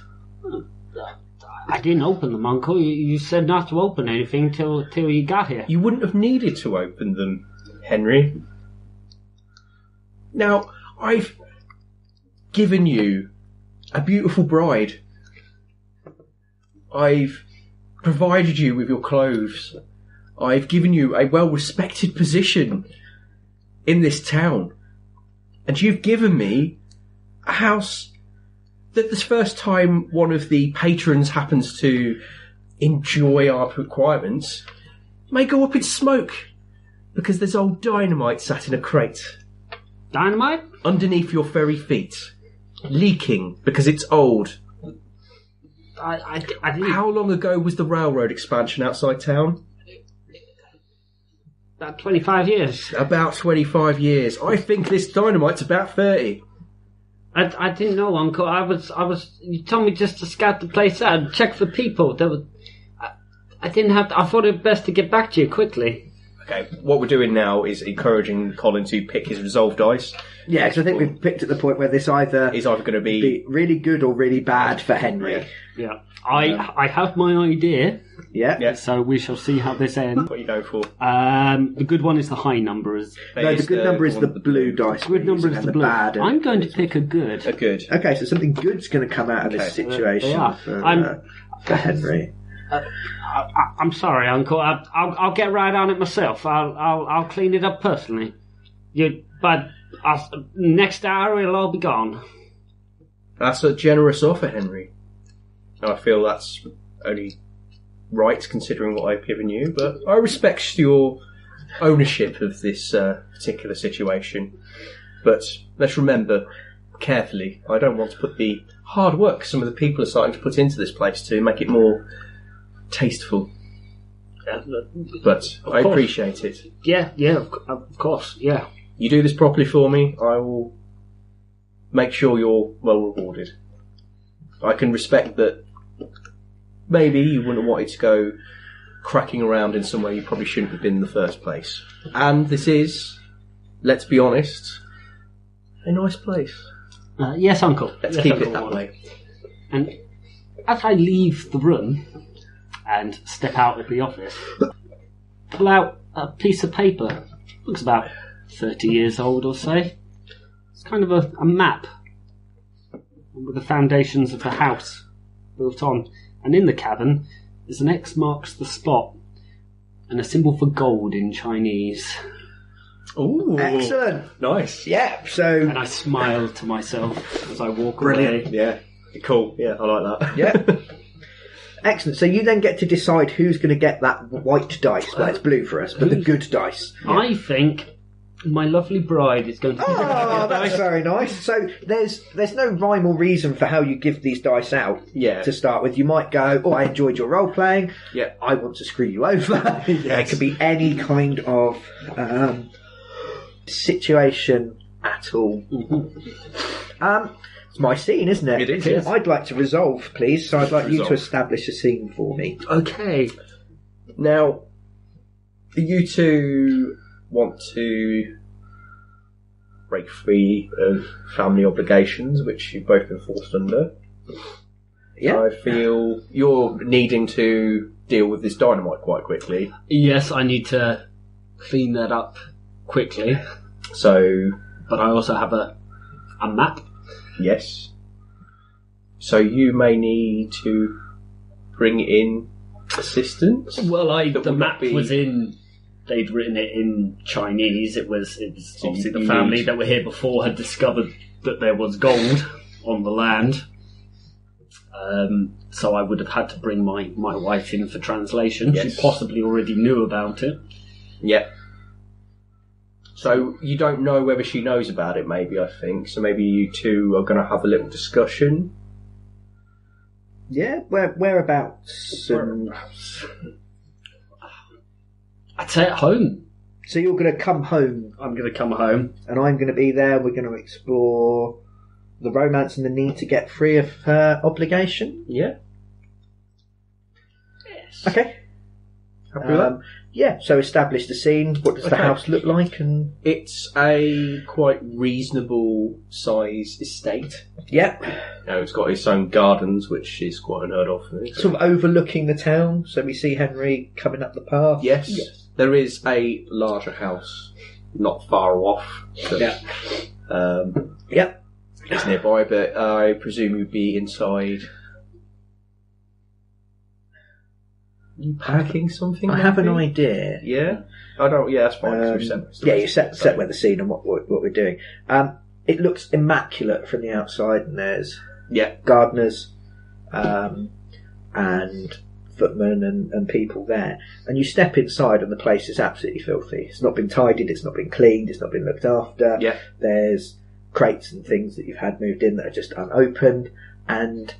S2: I didn't open them, Uncle. You said not to open anything till you got here.
S3: You wouldn't have needed to open them, Henry. Now, I've given you a beautiful bride. I've provided you with your clothes. I've given you a well-respected position in this town. And you've given me a house that this first time one of the patrons happens to enjoy our requirements may go up in smoke because there's old Dynamite sat in a crate.
S2: Dynamite?
S3: Underneath your very feet. Leaking because it's old.
S2: I didn't...
S3: How long ago was the railroad expansion outside town?
S2: About 25 years.
S3: About 25 years. I think this Dynamite's about 30.
S2: I didn't know, Uncle. I was. You told me just to scout the place out and check for people. I didn't have to, I thought it was best to get back to you quickly.
S3: Okay, what we're doing now is encouraging Colin to pick his resolve dice.
S1: Yeah, because I think we've picked at the point where this
S3: Is either going to be
S1: really good or really bad for Henry.
S2: Yeah. I have my idea.
S1: Yeah.
S2: So we shall see how this ends.
S3: What are you going for?
S2: The good one is the high numbers.
S1: No, the good number is the blue dice.
S2: Good number is
S1: and
S2: the blue.
S1: bad.
S2: I'm going to pick a good.
S3: A good.
S1: Okay, so something good's going to come out of this situation
S2: Yeah.
S1: for Henry.
S2: I'm sorry, Uncle. I'll get right on it myself. I'll clean it up personally. But next hour it'll all be gone.
S3: That's a generous offer, Henry. I feel that's only right considering what I've given you, but I respect your ownership of this particular situation. But let's remember carefully, I don't want to put the hard work some of the people are starting to put into this place to make it more tasteful. But I appreciate it.
S2: Yeah, of course, yeah.
S3: You do this properly for me, I will make sure you're well rewarded. I can respect that maybe you wouldn't have wanted to go cracking around in somewhere you probably shouldn't have been in the first place. And this is, let's be honest, a nice place.
S2: Yes, Uncle.
S3: Let's keep it that way.
S2: And as I leave the room and step out of the office, pull out a piece of paper. Looks about 30 years old or so. It's kind of a map with the foundations of the house built on. And in the cabin is an X marks the spot and a symbol for gold in Chinese.
S3: Ooh,
S1: excellent.
S3: Nice.
S1: Yeah, so...
S2: And I smile to myself as I walk
S1: Brilliant.
S2: away.
S3: Yeah, cool. Yeah, I like that.
S1: Yeah. Excellent. So you then get to decide who's going to get that white dice. Well, it's blue for us, but the good dice. Yeah.
S2: I think my lovely bride is going to...
S1: Oh, that's very nice. So there's no rhyme or reason for how you give these dice out.
S3: Yeah.
S1: To start with, you might go, "Oh, I enjoyed your role playing.
S3: Yeah.
S1: I want to screw you over." It could be any kind of situation at all.
S2: Mm-hmm.
S1: It's my scene, isn't it?
S3: It is, yes.
S1: I'd like to resolve, please. So I'd like you
S3: Resolve.
S1: to establish a scene for me.
S3: Okay. Now, you two want to break free of family obligations, which you've both been forced under.
S1: Yeah.
S3: I feel you're needing to deal with this Dynamite quite quickly.
S2: Yes, I need to clean that up quickly.
S3: So,
S2: But I also have a map.
S3: yes. So you may need to bring in assistance.
S2: Well,
S3: That
S2: the
S3: would
S2: map
S3: be-
S2: was in... They'd written it in Chinese. It was
S3: So
S2: obviously
S3: you
S2: the family
S3: need-
S2: that were here before had discovered that there was gold on the land. So I would have had to bring my wife in for translation.
S3: Yes.
S2: She possibly already knew about it.
S3: Yeah. So you don't know whether she knows about it, maybe, I think. So maybe you two are going to have a little discussion.
S1: Yeah, whereabouts?
S2: I'd say at home.
S1: So you're going to come home.
S2: I'm going to come home.
S1: And I'm going to be there. We're going to explore the romance and the need to get free of obligation.
S3: Yeah.
S2: Yes.
S1: Okay.
S3: Happy with that?
S1: Yeah, so establish the scene. What does the
S3: Okay.
S1: house look like? And
S3: It's a quite reasonable size estate.
S1: yeah,
S3: It's got its own gardens, which is quite unheard of.
S1: sort of overlooking the town. So we see Henry coming up the path.
S3: Yes. There is a larger house not far off.
S1: Yeah.
S3: Yep. It's nearby, but I presume you'd be inside. You packing something?
S1: I have an
S3: maybe?
S1: idea.
S3: Yeah? I don't. Yeah, that's fine. 'cause we've
S1: Yeah, you set where the scene and what we're doing. It looks immaculate from the outside, and there's gardeners and footmen and people there. And you step inside, and the place is absolutely filthy. It's not been tidied. It's not been cleaned. It's not been looked after.
S3: Yeah.
S1: There's crates and things that you've had moved in that are just unopened, and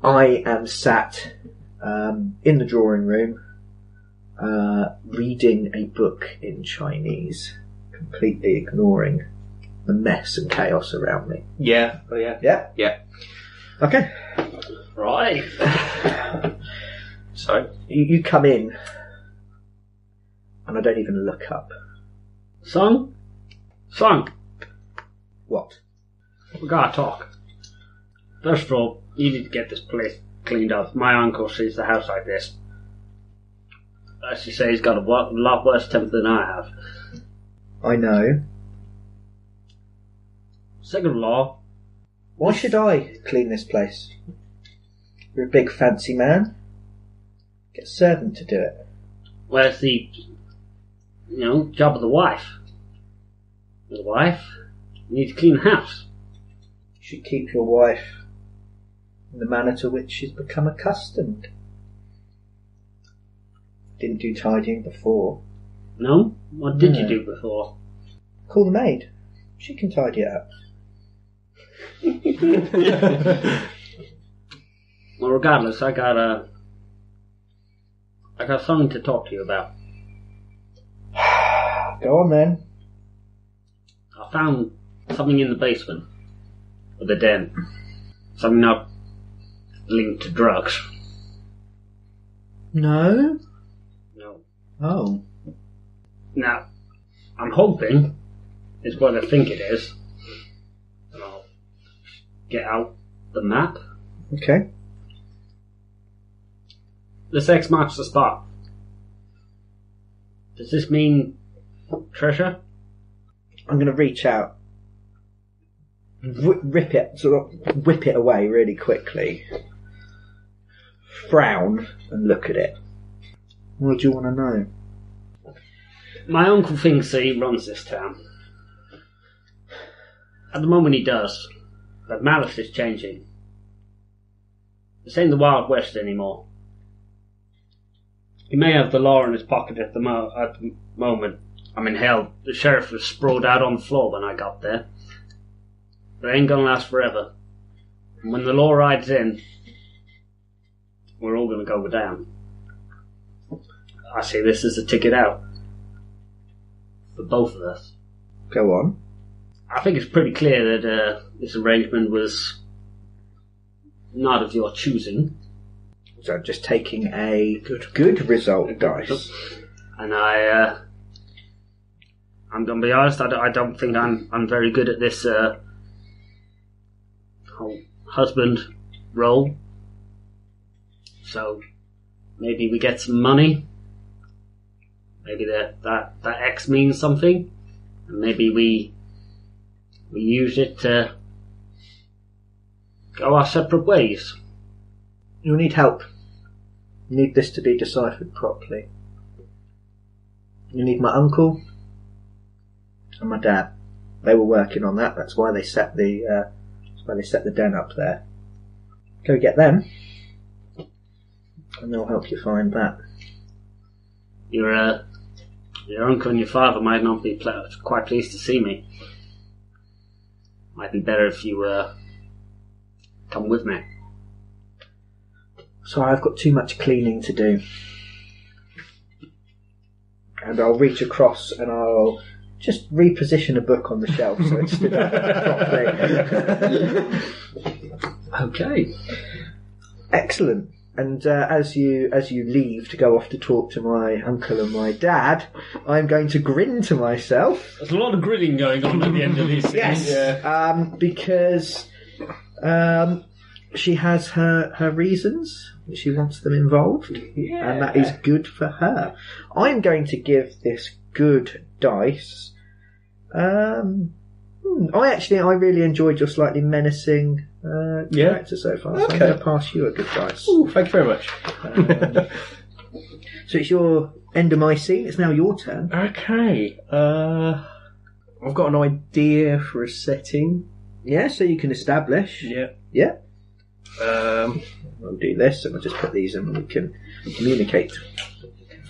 S1: I am sat in the drawing room reading a book in Chinese, completely ignoring the mess and chaos around me.
S3: Yeah. Oh, yeah.
S1: Yeah?
S3: Yeah.
S1: Okay.
S2: Right.
S3: So?
S1: You come in, and I don't even look up.
S2: Son?
S1: What?
S2: We gotta talk. First of all, you need to get this place cleaned up. My uncle sees the house like this. As you say, he's got a lot worse temper than I have.
S1: I know.
S2: Second of all,
S1: Why should I clean this place? You're a big fancy man. Get a servant to do it.
S2: where's the, job of the wife? The wife needs to clean the house.
S1: You should keep your wife in the manner to which she's become accustomed. Didn't do tidying before.
S2: No? What did you
S1: No.
S2: do before?
S1: Call the maid. She can tidy it up.
S2: Well, regardless, I got something to talk to you about.
S1: Go on then.
S2: I found something in the basement of the den. Something not linked to drugs.
S1: No?
S2: No.
S1: Oh.
S2: Now, I'm hoping it's what I think it is. And I'll get out the map.
S1: Okay.
S2: This X marks the spot. Does this mean treasure?
S1: I'm going to reach out, rip it, sort of whip it away really quickly, frown, and look at it. What do you want to know?
S2: My uncle thinks that he runs this town. At the moment he does, but Malice is changing. This ain't the Wild West anymore. He may have the law in his pocket at the moment. I mean, hell, the sheriff was sprawled out on the floor when I got there. But it ain't gonna last forever. And when the law rides in, we're all gonna go down. I see this as a ticket out. For both of us.
S1: Go on.
S2: I think it's pretty clear that this arrangement was not of your choosing.
S1: So I'm just taking a good result dice.
S2: And I'm gonna be honest, I don't think I'm very good at this whole husband role. So maybe we get some money. Maybe that X means something, and maybe we use it to go our separate ways.
S1: You'll need help. You need this to be deciphered properly. You need my uncle and my dad. They were working on that. That's why they set the den up there. Go get them, and they'll help you find that.
S2: Your uncle and your father might not be quite pleased to see me. Might be better if you come with me.
S1: Sorry, I've got too much cleaning to do. And I'll reach across and I'll just reposition a book on the shelf so it's stood up properly.
S2: Okay.
S1: Excellent. And as you leave to go off to talk to my uncle and my dad, I'm going to grin to myself.
S2: There's a lot of grinning going on at the end of this scene.
S1: Yes, because she has her reasons. She wants them involved, and that is good for her. I'm going to give this good dice. I really enjoyed your slightly menacing character so far. So I'm going to pass you a good dice.
S3: Ooh, thank you very much.
S1: So it's your end of my scene. It's now your turn.
S3: Okay. I've got an idea for a setting.
S1: Yeah, so you can establish.
S3: Yeah.
S1: I'll do this, and we'll just put these in and we can communicate.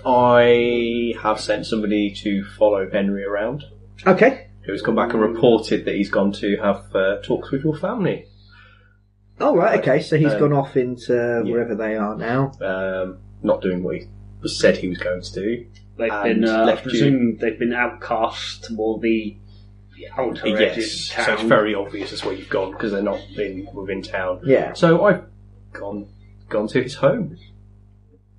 S3: I have sent somebody to follow Henry around,
S1: Okay.
S3: who's come back and reported that he's gone to have talks with your family.
S1: Oh, right, okay, so he's gone off into wherever they are now.
S3: Not doing what he said he was going to do.
S2: They've been outcast or the outer edges of town.
S3: So it's very obvious as where you've gone because they're not within town.
S1: Yeah.
S3: So I've gone to his home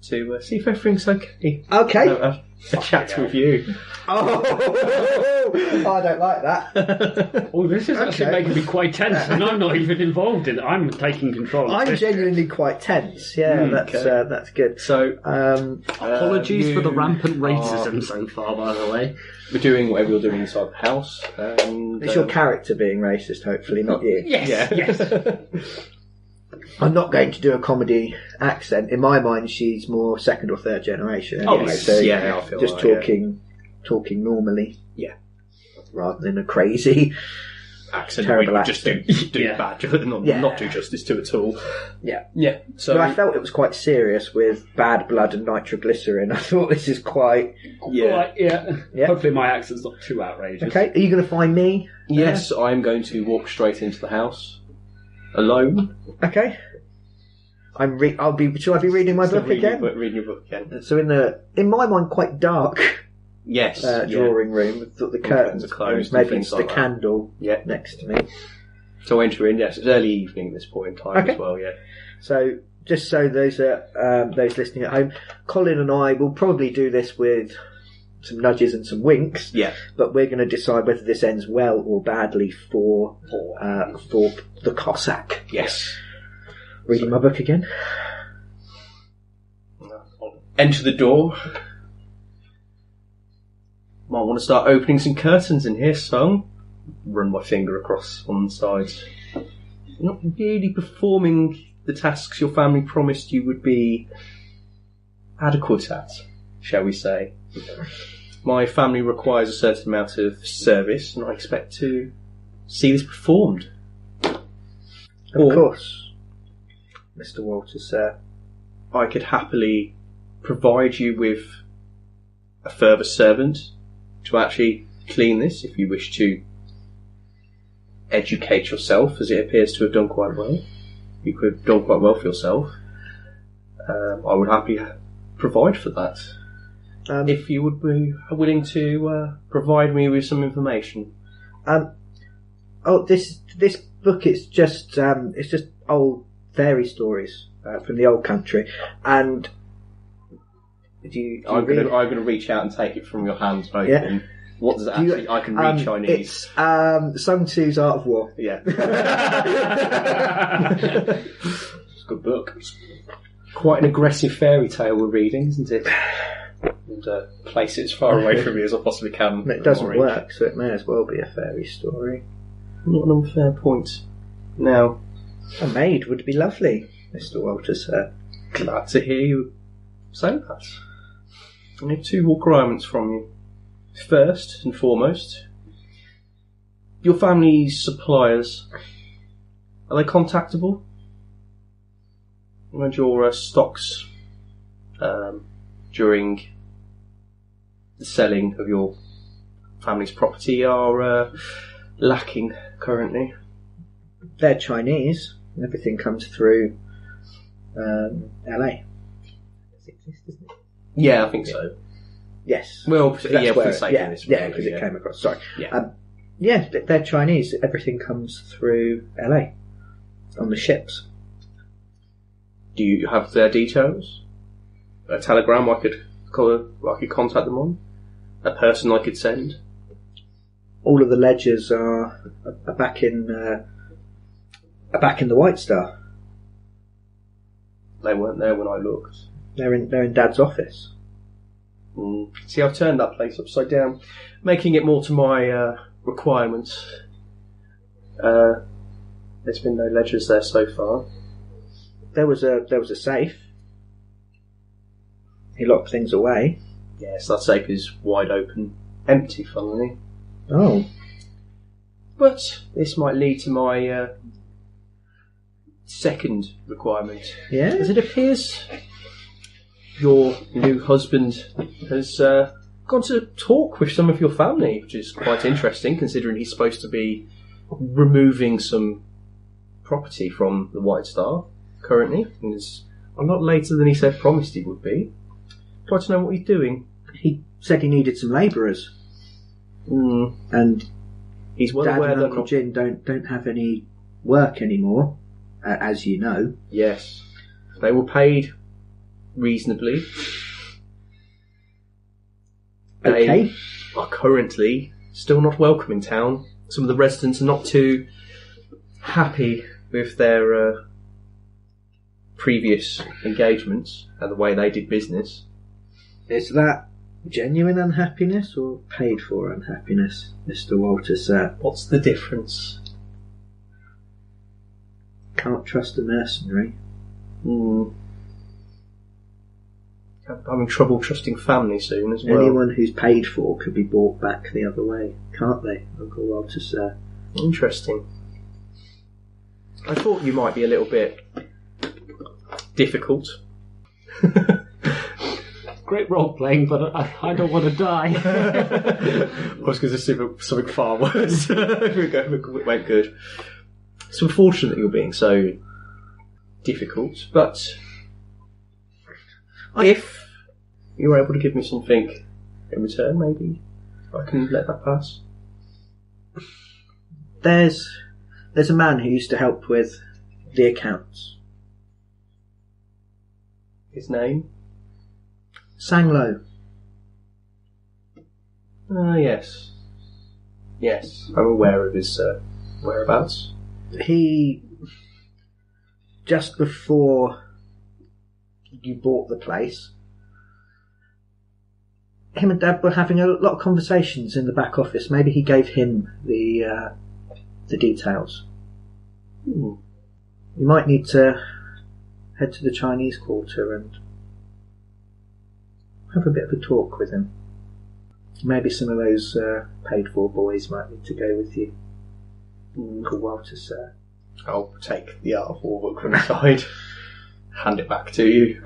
S3: to see if everything's okay.
S1: Okay.
S3: A chat with you.
S1: Oh, I don't like that.
S2: Oh, this is actually making me quite tense, and I'm not even involved in it. I'm taking control.
S1: I'm genuinely quite tense. Yeah, that's good.
S3: So,
S2: apologies for the rampant racism so far, by the way.
S3: We're doing whatever you're doing inside the house. And,
S1: it's your character being racist, hopefully, not you.
S2: Yes, yes.
S1: I'm not going to do a comedy accent. In my mind, she's more second or third generation. Anyway,
S3: yes.
S1: So
S3: I feel
S1: just talking normally.
S3: Yeah.
S1: Rather than a crazy
S3: accent.
S1: Terrible
S3: We would just do bad, not do justice to at all.
S1: Yeah.
S3: Yeah. So
S1: but I felt it was quite serious with bad blood and nitroglycerin. I thought this is quite...
S2: Yeah. Hopefully my accent's not too outrageous.
S1: Okay, are you going to find me?
S3: Yes, I'm going to walk straight into the house. Alone.
S1: Okay. Shall I be reading my book again?
S3: Reading your book again.
S1: So in my mind, quite dark.
S3: Yes.
S1: Drawing room with the curtains
S3: are closed.
S1: Maybe it's
S3: like
S1: the candle next to me.
S3: So I enter in. Yes, it's early evening at this point in time as well. Yeah.
S1: So just so those listening at home, Colin and I will probably do this with some nudges and some winks.
S3: Yeah.
S1: But we're going to decide whether this ends well or badly for the Cossack.
S3: Yes.
S1: Reading my book again.
S3: Enter the door. Might want to start opening some curtains in here, son. Run my finger across one side. You're not really performing the tasks your family promised you would be adequate at, shall we say. My family requires a certain amount of service, and I expect to see this performed.
S1: Of course, Mr. Walters, sir.
S3: I could happily provide you with a further servant to actually clean this if you wish to educate yourself, as it appears to have done quite well. You could have done quite well for yourself. I would happily provide for that. If you would be willing to provide me with some information.
S1: This book is just old fairy stories from the old country, and
S3: I'm going to reach out and take it from your hands, both.
S1: Yeah.
S3: What does it actually? I can read Chinese.
S1: It's Sun Tzu's Art of War.
S3: Yeah. It's a good book. Quite an aggressive fairy tale we're reading, isn't it? And place it as far away from me as I possibly can.
S1: It doesn't work, so it may as well be a fairy story.
S3: Not an unfair point. Now,
S1: a maid would be lovely, Mr. Walters, sir.
S3: Glad to hear you say that. I have two requirements from you. First and foremost, your family's suppliers, are they contactable? And your stocks during the selling of your family's property are lacking currently?
S1: They're Chinese. Everything comes through LA.
S3: Yeah, I think so.
S1: Yes.
S3: Well,
S1: That's
S3: yeah, for
S1: where
S3: the sake of this.
S1: yeah, because it came across. Sorry.
S3: Yeah.
S1: They're Chinese. Everything comes through LA on the ships.
S3: Do you have their details? A telegram I could contact them on? A person I could send?
S1: All of the ledgers are back in the White Star.
S3: They weren't there when I looked.
S1: They're in Dad's office.
S3: See, I've turned that place upside down, making it more to my requirements. There's been no ledgers there so far.
S1: There was a safe. He locked things away.
S3: Yes, that safe is wide open, empty, funnily.
S1: Oh.
S3: But this might lead to my second requirement.
S1: Yeah?
S3: As it appears, your new husband has gone to talk with some of your family, which is quite interesting, considering he's supposed to be removing some property from the White Star currently. And it's a lot later than he said promised he would be. Try to know what he's doing.
S1: He said he needed some labourers. And
S3: he's well
S1: Dad
S3: aware
S1: and
S3: that
S1: Uncle Jin don't have any work anymore, as you know.
S3: Yes, they were paid reasonably.
S1: Okay.
S3: They are currently still not welcome in town. Some of the residents are not too happy with their previous engagements and the way they did business.
S1: Is that genuine unhappiness or paid for unhappiness, Mr. Walter, sir?
S3: What's the difference?
S1: Can't trust a mercenary.
S3: I'm having trouble trusting family soon as well.
S1: Anyone who's paid for could be brought back the other way, can't they, Uncle Walter, sir?
S3: Interesting. I thought you might be a little bit difficult.
S2: Great role playing, but I don't want to die.
S3: I was going to say something far worse. It went good. It's unfortunate you're being so difficult, but if you're able to give me something in return, maybe I can let that pass.
S1: There's a man who used to help with the accounts.
S3: His name?
S1: Sanglo.
S3: Yes. Yes, I'm aware of his whereabouts.
S1: He, just before you bought the place, him and Dad were having a lot of conversations in the back office. Maybe he gave him the details. You might need to head to the Chinese Quarter and have a bit of a talk with him. Maybe some of those paid-for boys might need to go with you. Uncle Walter, sir.
S3: I'll take the Art of War book from the side, hand it back to you.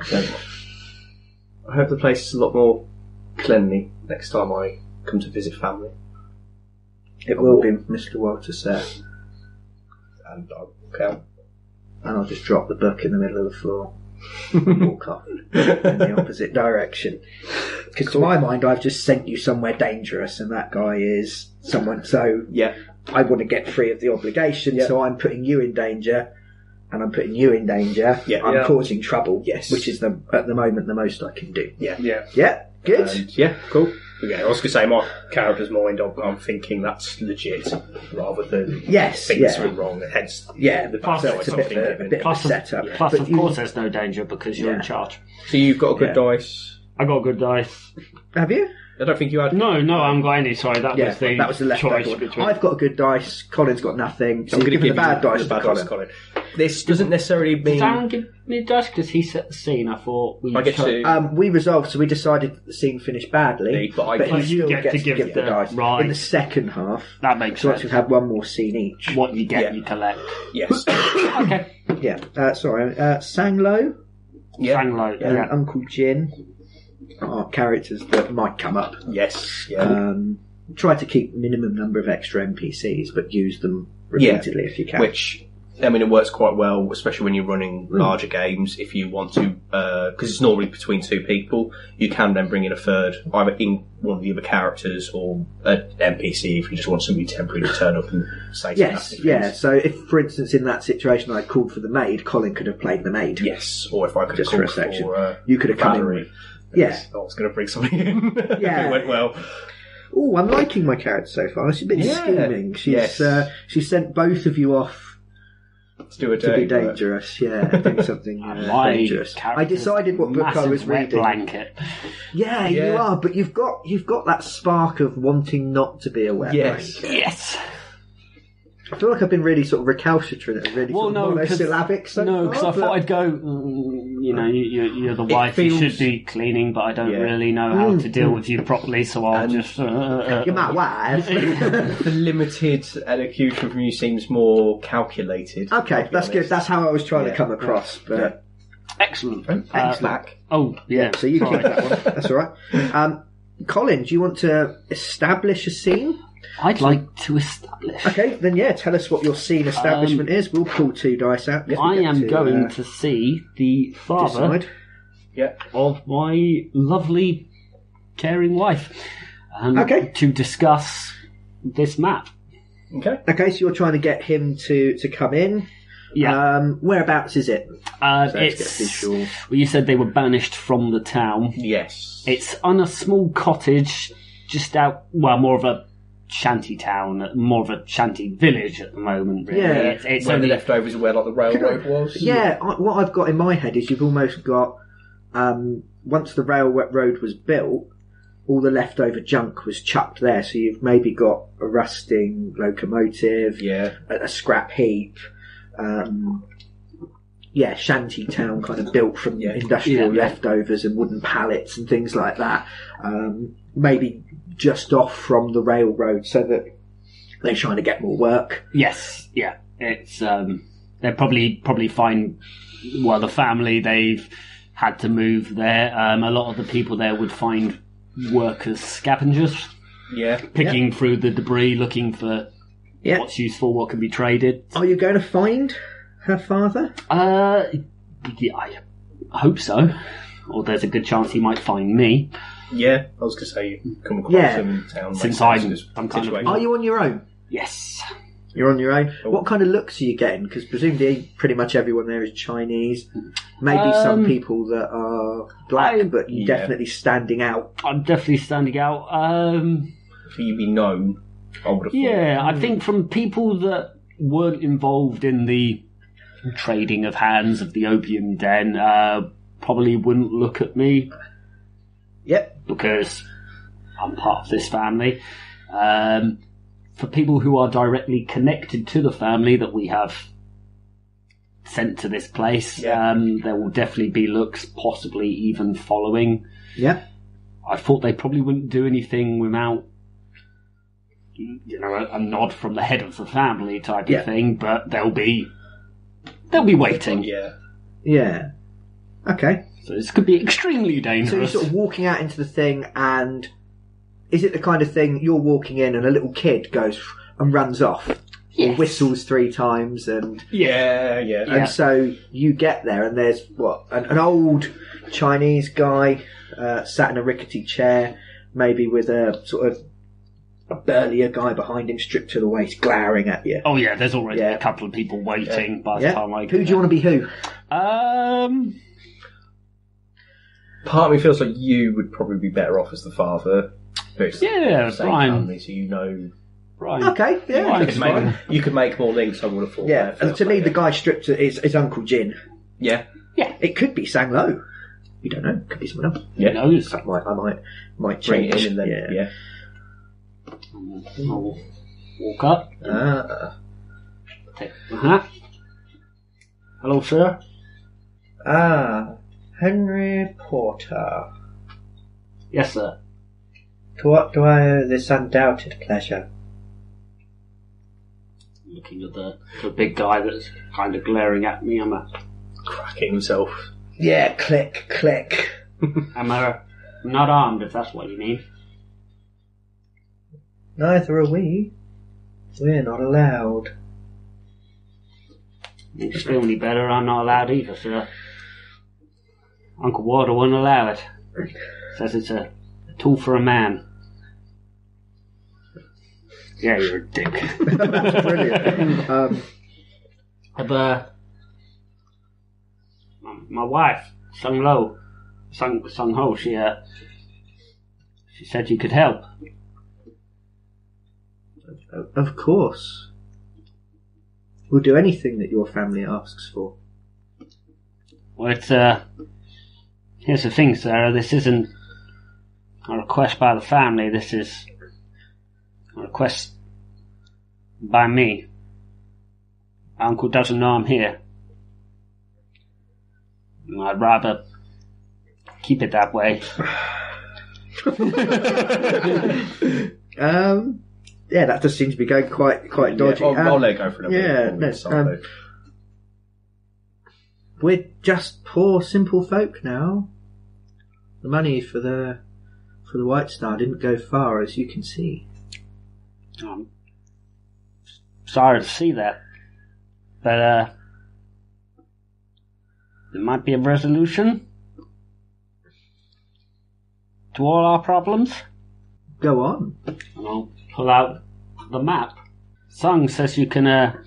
S3: I hope the place is a lot more cleanly next time I come to visit family.
S1: It will be, Mr. Walter, sir.
S3: And I'll count.
S1: And I'll just drop the book in the middle of the floor and walk off in the opposite direction. Because to my mind, I've just sent you somewhere dangerous, and that guy is someone. So
S3: yeah,
S1: I want to get free of the obligation.
S3: Yeah.
S1: So I'm putting you in danger, and I'm putting you in danger.
S3: Yeah.
S1: I'm
S3: Yeah.
S1: causing trouble.
S3: Yes.
S1: Which is at the moment the most I can do.
S3: Yeah.
S1: Yeah. Good.
S3: And, yeah, cool. Yeah, I was going to say, my character's mind, I'm thinking that's legit, rather than
S1: Yes.
S3: things
S1: Yeah.
S3: went wrong. Hence,
S1: Yeah.
S3: the
S2: Plus,
S1: So it's a bit of a
S2: Plus,
S1: setup.
S2: plus
S1: But
S2: of
S1: you-
S2: course, there's no danger because you're
S1: Yeah.
S2: in charge.
S3: So you've got a good
S1: Yeah.
S3: dice.
S2: I got good dice.
S1: Have you?
S3: I don't think you had.
S2: No, I haven't got any. Sorry, that was the
S1: leftover
S2: choice
S1: one.
S2: between.
S1: I've got a good dice. Colin's got nothing. So
S3: I'm
S1: you're
S3: going to
S1: giving
S3: give
S1: the bad dice
S3: the
S1: to
S3: bad
S1: Colin.
S3: dice to Colin. this doesn't necessarily mean...
S2: Did Darren give me a dice? Because he set the scene. I thought we...
S3: I get to...
S1: we resolved, so we decided that the scene finished badly,
S3: but
S1: he
S2: you
S1: still
S2: get
S1: gets
S2: to give
S1: the
S2: the-
S1: dice
S2: right.
S1: in the second half.
S2: That makes
S1: So once
S2: sense.
S1: we've had one more scene each.
S2: What you get,
S3: Yeah.
S2: you collect.
S3: Yes.
S2: Okay.
S1: Yeah. Sorry. Sanglo
S3: Yeah.
S2: Sanglo.
S1: and
S2: Yeah.
S1: Uncle Jin are characters that might come up.
S3: Yes. Yeah.
S1: Try to keep minimum number of extra NPCs, but use them repeatedly if you can.
S3: Which, I mean, it works quite well, especially when you're running larger games. If you want to, because it's normally between two people, you can then bring in a third, either in one of the other characters or an NPC if you just want somebody temporarily to turn up and say
S1: Yes,
S3: something.
S1: yeah. So if, for instance, in that situation I called for the maid, Colin could have played the maid.
S3: Yes, or if I could
S1: Just
S3: call
S1: for a section.
S3: for
S1: You could have come in
S3: Valerie.
S1: with... Yeah.
S3: I was going to bring something in.
S1: Yeah.
S3: It went well.
S1: Oh, I'm liking my character so far. She's been scheming. She's she's sent both of you off
S3: To do a
S1: to be
S3: day work.
S1: dangerous. Yeah, do something
S2: My
S1: dangerous. I
S2: character's
S1: decided what book I
S2: massive
S1: was
S2: wet
S1: reading.
S2: blanket.
S1: Yeah,
S3: Yeah.
S1: you are, but you've got that spark of wanting not to be a wet
S3: Yes.
S1: blanket.
S2: Yes.
S1: I feel like I've been really sort of recalcitrant and really sort of monosyllabic so
S2: no,
S1: far.
S2: because I
S1: but-
S2: thought I'd go. You're the wife. You
S3: feels-
S2: should be cleaning, but I don't
S3: Yeah.
S2: really know how to deal with you properly. So I'll just.
S1: You're my wife.
S3: The limited elocution from you seems more calculated.
S1: Okay,
S3: I'll be
S1: that's good.
S3: honest.
S1: That's how I was trying to
S3: Yeah.
S1: come across. But
S2: Excellent.
S3: Thanks, Mac.
S2: Oh yeah.
S1: so you
S2: sorry.
S1: keep that one. That's all right. Colin, do you want to establish a scene?
S2: I'd like to establish.
S1: Okay, then tell us what your scene establishment is. We'll pull 2 dice out. if we
S2: I
S1: get
S2: am
S1: to,
S2: going to see the father
S1: decide.
S3: Yeah.
S2: of my lovely, caring wife,
S1: Okay.
S2: to discuss this map.
S3: Okay.
S1: Okay, so you're trying to get him to come in.
S2: Yeah.
S1: Whereabouts is it? Let's get
S2: It's
S1: visual.
S2: well, you said they were banished from the town.
S3: Yes.
S2: It's on a small cottage just out, well, more of a shanty town, more of a shanty village at the moment, really.
S1: Yeah.
S2: It's
S3: Where the
S2: only,
S3: leftovers are where like the railroad was.
S1: Yeah, what I've got in my head is you've almost got, once the railroad was built, all the leftover junk was chucked there. So you've maybe got a rusting locomotive,
S3: Yeah.
S1: a scrap heap, shanty town kind of built from industrial
S2: Yeah.
S1: leftovers and wooden pallets and things like that. Maybe just off from the railroad so that they're trying to get more work.
S2: yes, yeah. It's they're probably fine. Well, the family, they've had to move there. A lot of the people there would find work as scavengers,
S3: Yeah.
S2: picking through the debris, looking for
S1: Yeah.
S2: what's useful, what can be traded.
S1: Are you going to find her father?
S2: Yeah, I hope so. Or there's a good chance he might find me.
S3: Yeah. I was going to say you come across
S1: Yeah.
S3: them in town.
S2: Since
S3: makes sense
S2: I'm
S3: to this
S2: kind of-
S3: situation.
S1: Are you on your own?
S2: Yes.
S1: You're on your own.
S3: Oh.
S1: What kind of looks are you getting? Because presumably pretty much everyone there is Chinese. Maybe some people that are black, but you're
S3: yeah.
S1: definitely standing out.
S2: I'm definitely standing out.
S3: For you to be known, I would have thought.
S2: Yeah, I think from people that weren't involved in the trading of hands of the opium den, probably wouldn't look at me
S1: Yep.
S2: because I'm part of this family. For people who are directly connected to the family that we have sent to this place,
S3: Yeah.
S2: there will definitely be looks, possibly even following.
S1: Yeah.
S2: I thought they probably wouldn't do anything without, a nod from the head of the family type
S1: Yeah.
S2: of thing, but they'll be waiting.
S3: Yeah.
S1: Yeah. Okay.
S2: So this could be extremely
S1: So you're
S2: dangerous.
S1: sort of walking out into the thing, and is it the kind of thing you're walking in and a little kid goes and runs off? Or
S2: Yes.
S1: whistles 3 times and
S3: Yeah. Yeah.
S1: And so you get there, and there's an old Chinese guy sat in a rickety chair, maybe with a sort of a burlier guy behind him, stripped to the waist, glowering at you.
S2: Oh yeah, there's already
S1: Yeah.
S2: a couple of people waiting by the time I
S1: Who do you want to be? Who?
S3: Part of me feels like you would probably be better off as the father. But it's
S2: Yeah,
S3: the same
S2: Brian.
S3: family, so you know.
S2: Right.
S1: Okay, yeah,
S2: Right.
S1: that's
S3: You
S1: fine.
S3: could make more links, I would have thought.
S1: Yeah,
S3: there,
S1: and
S3: first
S1: to me,
S3: later.
S1: the guy stripped is Uncle Jin.
S3: Yeah.
S1: It could be Sang Lo. You don't know. Could be someone else.
S2: Who knows?
S1: I might
S3: Bring
S1: change
S3: it in and then. Yeah.
S2: I'll walk up,
S3: Ah.
S2: take my hat. Hello, sir.
S1: Ah, Henry Porter.
S2: Yes, sir.
S1: To what do I owe this undoubted pleasure?
S2: Looking at the big guy that's kind of glaring at me.
S3: Cracking himself.
S1: Yeah, click, click.
S2: I'm not armed, if that's what you mean.
S1: Neither are we. We're not allowed.
S2: Makes you feel any better, I'm not allowed either, sir. Uncle Walter wouldn't allow it. Says it's a tool for a man. Yeah, you're a dick.
S1: That's brilliant.
S2: My wife, Sung Ho, she said you could help.
S1: Of course. We'll do anything that your family asks for.
S2: Well, here's the thing, sir. This isn't a request by the family. This is a request by me. My uncle doesn't know I'm here. I'd rather keep it that way.
S1: Yeah, that does seem to be going quite dodgy.
S3: Yeah, I'll let it go for a little bit.
S1: No, we're just poor, simple folk now. The money for the White Star didn't go far, as you can see.
S2: I'm sorry to see that, but there might be a resolution to all our problems.
S1: Go on.
S2: And I'll pull out the map. Sung says you can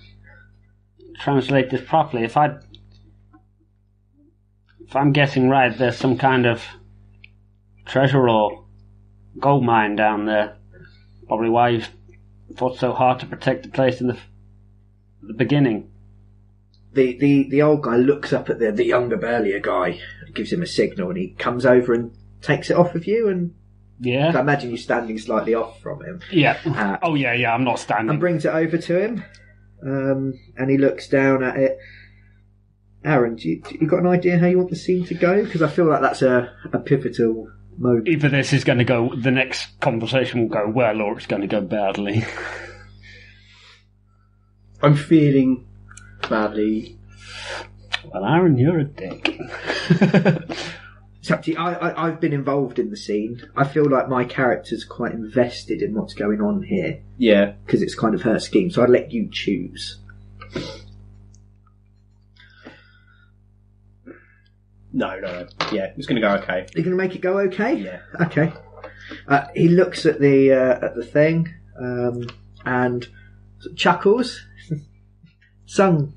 S2: translate this properly. If I'm guessing right, there's some kind of treasure or gold mine down there. Probably why you fought so hard to protect the place in the beginning.
S1: The old guy looks up at the younger, burlier guy, gives him a signal, and he comes over and takes it off of you. And
S2: yeah,
S1: I imagine you standing slightly off from him.
S2: Yeah. Yeah. I'm not standing.
S1: And brings it over to him, and he looks down at it. Aaron, you got an idea how you want the scene to go? Because I feel like that's a pivotal moment.
S2: Either this is going to go, the next conversation will go well, or it's going to go badly.
S3: I'm feeling badly.
S2: Well, Aaron, you're a dick.
S1: It's up to you. I've been involved in the scene. I feel like my character's quite invested in what's going on here.
S3: Yeah.
S1: Because it's kind of her scheme, so I'd let you choose.
S3: No. Yeah, it's going to go okay.
S1: You're going to make it go okay?
S3: Yeah.
S1: Okay. He looks at the thing and chuckles. Sung,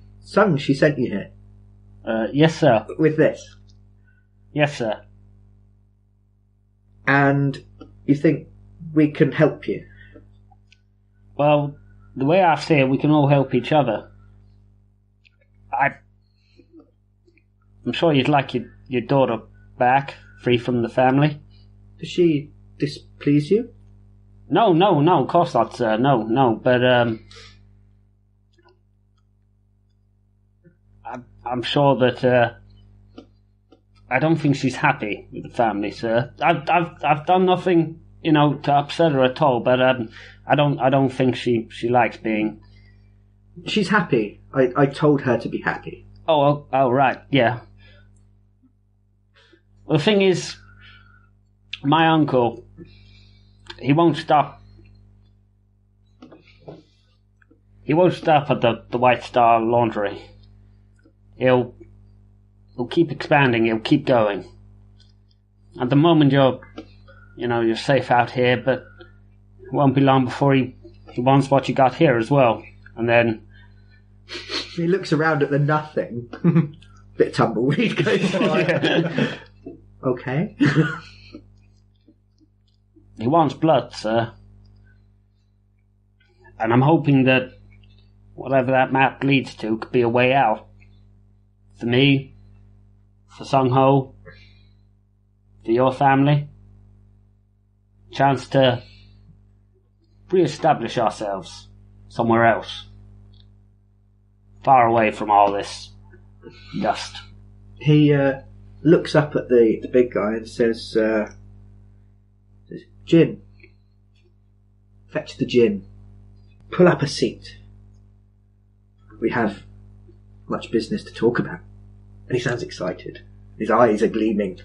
S1: she sent you here.
S2: Yes, sir.
S1: With this.
S2: Yes, sir.
S1: And you think we can help you?
S2: Well, the way I see it, we can all help each other. I'm sure you'd like your daughter back, free from the family.
S1: Does she displease you?
S2: No, of course not, sir. No, but I'm sure that I don't think she's happy with the family, sir. I've done nothing, to upset her at all, but I don't think she likes being.
S1: She's happy. I told her to be happy.
S2: Oh, right, yeah. Well, the thing is, my uncle, he won't stop. He won't stop at the White Star Laundry. He'll keep expanding. He'll keep going. At the moment, you're safe out here, but it won't be long before he wants what you got here as well. And then
S1: he looks around at the nothing. Bit of tumbleweed goes by.
S2: Yeah.
S1: Okay.
S2: He wants blood, sir. And I'm hoping that whatever that map leads to could be a way out. For me, for Sung Ho, for your family. Chance to re-establish ourselves somewhere else. Far away from all this Dust.
S1: He looks up at the big guy and says, "Gin. Fetch the gin. Pull up a seat. We have much business to talk about." And he sounds excited. His eyes are gleaming.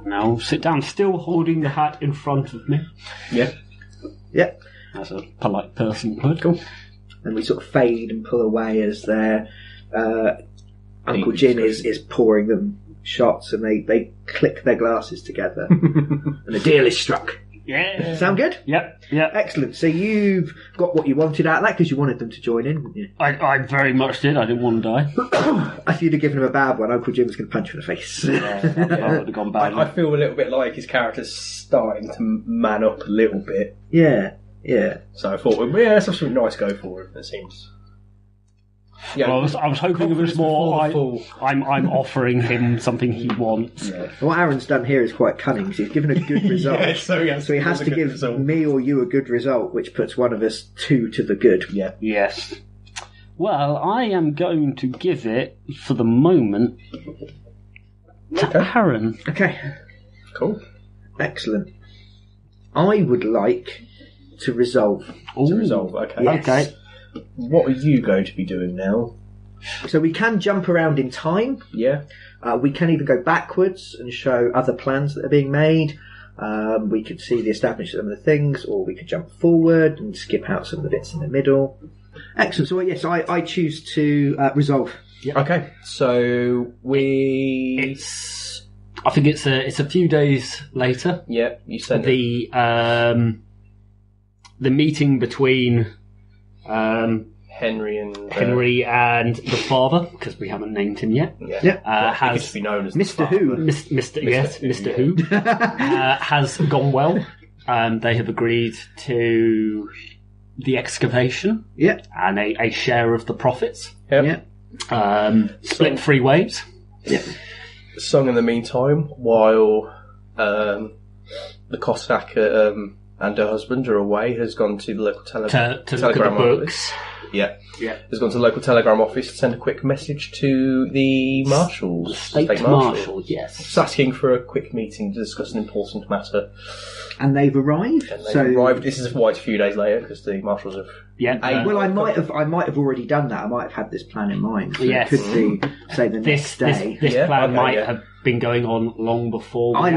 S2: Now sit down, still holding the hat in front of me.
S3: Yeah.
S1: Yeah.
S2: As a polite person would.
S1: Cool. And we sort of fade and pull away as their Uncle
S3: English
S1: Jin is pouring them shots, and they click their glasses together. And a deal is struck.
S2: Yeah.
S1: Sound good?
S2: Yep.
S1: Excellent. So you've got what you wanted out of that because you wanted them to join in, didn't you?
S2: I very much did. I didn't want to die.
S1: If you'd have given him a bad one, Uncle Jim was going to punch you in the face.
S2: I would have gone bad.
S3: I feel a little bit like his character's starting to man up a little bit.
S1: Yeah.
S3: So I thought, let's have something nice go for him. It seems. Yeah,
S2: Well, I was hoping it was more.
S3: before the fall.
S2: I'm offering him something he wants.
S3: Yeah.
S1: What Aaron's done here is quite cunning because he's given a good result.
S3: Yeah, so
S1: he has to give me or you a good result, which puts one of us 2 to the good.
S3: Yeah.
S2: Yes. Well, I am going to give it, for the moment, to Aaron.
S1: Okay.
S3: Cool.
S1: Excellent. I would like to resolve.
S3: To resolve. Okay.
S1: Yes.
S2: Okay.
S3: What are you going to be doing now?
S1: So we can jump around in time.
S3: Yeah.
S1: We can either go backwards and show other plans that are being made. We could see the establishment of some of the things, or we could jump forward and skip out some of the bits in the middle. Excellent. So yes, I choose to resolve.
S2: Yep.
S3: Okay. So we.
S2: I think it's a few days later.
S3: Yeah. You said
S2: The meeting between
S3: Henry and
S2: the father, because we haven't named him yet.
S3: Yeah.
S1: Yeah.
S3: He could be known as
S1: Mr. Who.
S2: Mr. Who has gone well. They have agreed to the excavation.
S1: Yeah.
S2: And a share of the profits.
S3: Yep.
S1: Yeah.
S2: Split 3 ways.
S1: Yeah.
S3: Sung in the meantime, while the Cossack and her husband are away, has gone to the local
S2: To look at the
S3: telegram
S2: books.
S3: office. Yeah. Has gone to the local telegram office to send a quick message to the marshals.
S2: State Marshal, yes.
S3: Just asking for a quick meeting to discuss an important matter.
S1: And they've arrived.
S3: And they've arrived. This is why it's a few days later, because the marshals have...
S2: Yeah.
S1: Well, I might have already done that. I might have had this plan in mind. So
S2: Yes.
S1: It could be, say, the next day.
S2: This
S3: Yeah,
S2: plan
S3: okay,
S2: might
S3: yeah.
S2: have been going on long before.
S1: I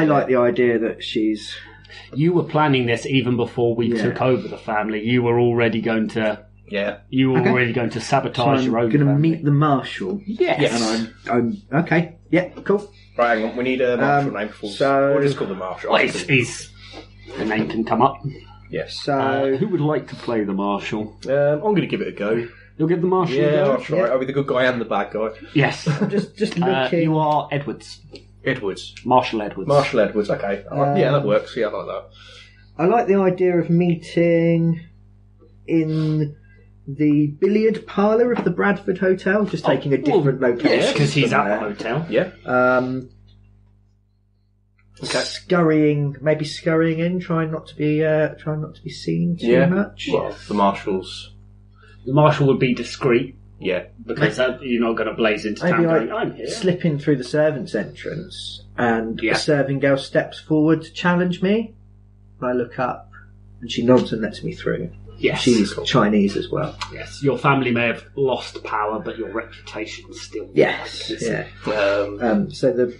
S1: like the idea that she's...
S2: You were planning this even before we
S1: Yeah.
S2: took over the family. You were already going to...
S3: Yeah.
S2: You were
S1: Okay.
S2: already going to
S1: So
S2: sabotage
S1: I'm
S2: your own
S1: going to
S2: family.
S1: meet the marshal.
S2: Yes.
S1: And I'm okay. Yeah, cool.
S3: Right, hang on. We need a marshal name before...
S1: so-
S3: Or just call the marshal.
S2: Well, the name can come up.
S3: Yes.
S1: So
S2: Who would like to play the marshal?
S3: I'm going to give it a go.
S2: You'll give the marshal a
S3: Yeah,
S2: go?
S3: I'll try. I'll be the good guy and the bad guy.
S2: Yes.
S1: just looking.
S2: You are Edwards.
S3: Edwards.
S2: Marshal Edwards.
S3: Marshal Edwards, okay. Yeah, that works. Yeah, I like that.
S1: I like the idea of meeting in the billiard parlour of the Bradford Hotel, just taking a different location.
S2: Yes, because he's
S1: from
S2: at the
S1: there.
S2: hotel.
S3: Yeah. Okay.
S1: Scurrying in, trying not to be seen too much.
S3: Well, the marshals.
S2: The marshal would be discreet,
S3: Yeah.
S2: because you're not going to blaze into
S1: Maybe
S2: town
S1: I
S2: going, I'm here.
S1: slip in through the servants' entrance, and
S2: Yeah.
S1: a serving girl steps forward to challenge me. I look up, and she nods and lets me through.
S2: Yes.
S1: She's Chinese as well.
S2: Yes, your family may have lost power, but your reputation still.
S1: Yes. Yeah. So the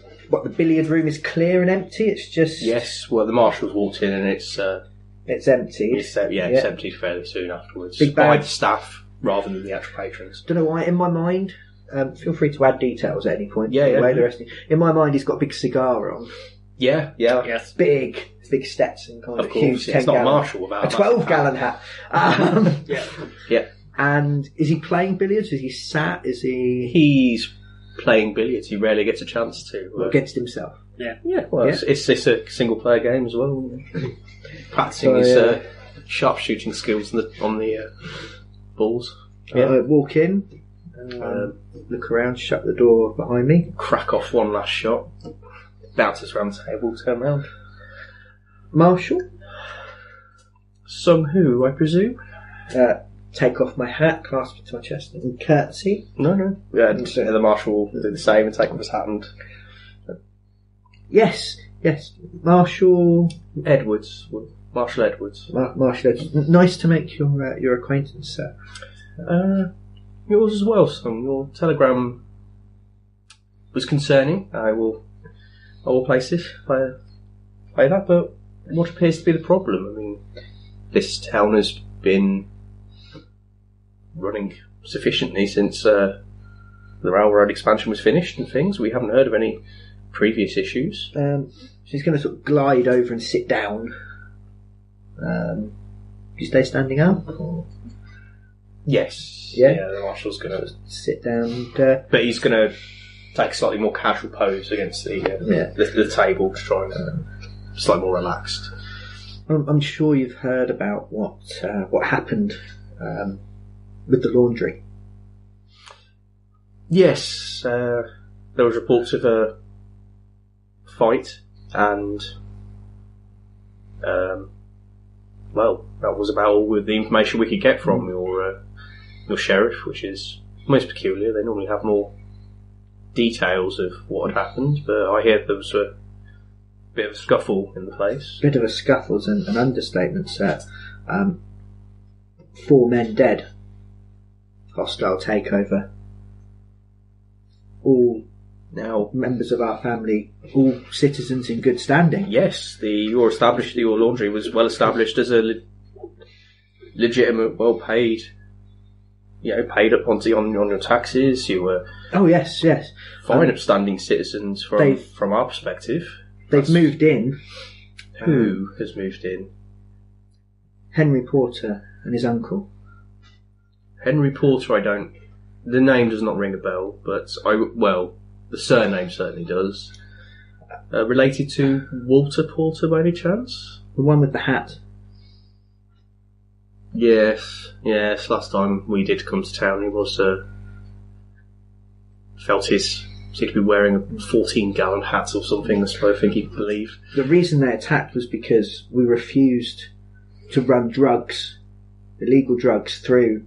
S1: billiard room is clear and empty. It's just
S3: Yes. Well, the marshals walked in and it's
S1: empty.
S3: it's emptied fairly soon afterwards
S1: Big
S3: by
S1: bag.
S3: the staff rather than the actual patrons.
S1: Don't know why. In my mind, feel free to add details at any point.
S3: Yeah,
S1: by the
S3: yeah.
S1: way, the rest in my mind, he's got a big cigar on.
S3: Yeah. Yeah.
S2: Yes.
S1: Big Stetson kind of,
S3: Of course.
S1: huge.
S3: Yeah, it's not a
S1: 10-gallon
S3: marshal without
S1: a 12-gallon hat.
S2: Yeah.
S3: Yeah.
S1: And is he playing billiards? Is he sat? Is he
S3: He's playing billiards. He rarely gets a chance to.
S1: against himself?
S3: Yeah. Well,
S1: Yeah.
S3: It's a single player game as well. Practicing his sharpshooting skills on the balls.
S1: Walk in, look around, shut the door behind me.
S3: Crack off one last shot. Bounces around the table, turn round.
S1: Marshal,
S3: Some who, I presume?
S1: take off my hat, clasp it to my chest, and curtsy.
S3: No. Yeah, and the marshal will do the same and take off his hat and...
S1: Yes, Marshal
S3: Edwards. Marshal Edwards.
S1: Marshal Edwards. Nice to make your acquaintance, sir.
S3: Yours as well, son. Your telegram was concerning. I will place it. Play that, but what appears to be the problem? I mean, this town has been running sufficiently since the railroad expansion was finished and things. We haven't heard of any previous issues.
S1: She's going to sort of glide over and sit down. Do you stay standing up? Or?
S3: Yes.
S1: Yeah,
S3: the marshal's going to
S1: sit down.
S3: But he's going to take a slightly more casual pose against the table to try and slightly more relaxed.
S1: I'm sure you've heard about what happened with the laundry.
S3: Yes, there was reports of a fight, and well, that was about all with the information we could get from your sheriff, which is most peculiar. They normally have more details of what had happened, but I hear there was a bit of a scuffle in the place.
S1: Bit of a scuffle's an understatement, sir. 4 men dead. Hostile takeover. All now members of our family, all citizens in good standing.
S3: Yes, your laundry was well established as a legitimate, well paid. Paid up on your taxes. You were
S1: yes,
S3: fine, upstanding citizens from our perspective.
S1: They've moved in.
S3: Who has moved in?
S1: Henry Porter and his uncle.
S3: Henry Porter, the name does not ring a bell, but the surname certainly does. Related to Walter Porter by any chance?
S1: The one with the hat.
S3: Yes. Last time we did come to town, he was seemed to be wearing a 14-gallon hat or something. That's what I think he'd believe.
S1: The reason they attacked was because we refused to run illegal drugs, through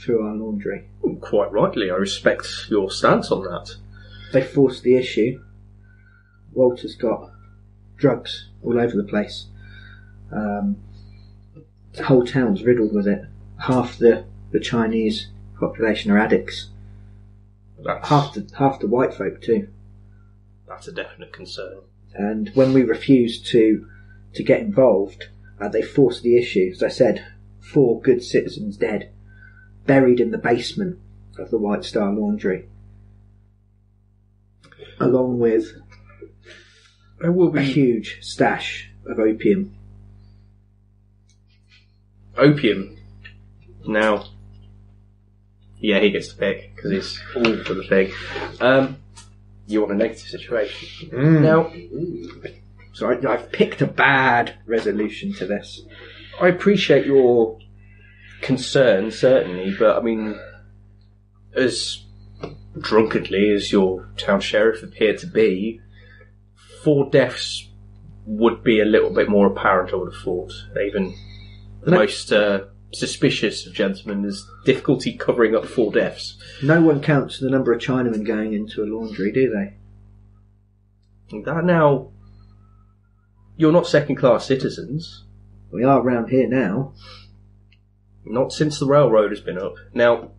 S1: our laundry.
S3: Quite rightly, I respect your stance on that.
S1: They forced the issue. Walter's got drugs all over the place. The whole town's riddled with it. Half the Chinese population are addicts. Half the white folk too.
S3: That's a definite concern.
S1: And when we refused to get involved, they forced the issue. As I said, 4 good citizens dead, buried in the basement of the White Star Laundry, along with a huge stash of opium.
S3: Opium. Now, yeah, he gets to pick because he's all for the thing. You want a negative situation. Now,
S1: sorry, I've picked a bad resolution to this.
S3: I appreciate your concern, certainly, but I mean, as drunkenly as your town sheriff appeared to be, 4 deaths would be a little bit more apparent, I would have thought. Even the most suspicious of gentlemen has difficulty covering up 4 deaths.
S1: No one counts the number of Chinamen going into a laundry, do they?
S3: That now, you're not second-class citizens.
S1: We are round here now.
S3: Not since the railroad has been up. Now,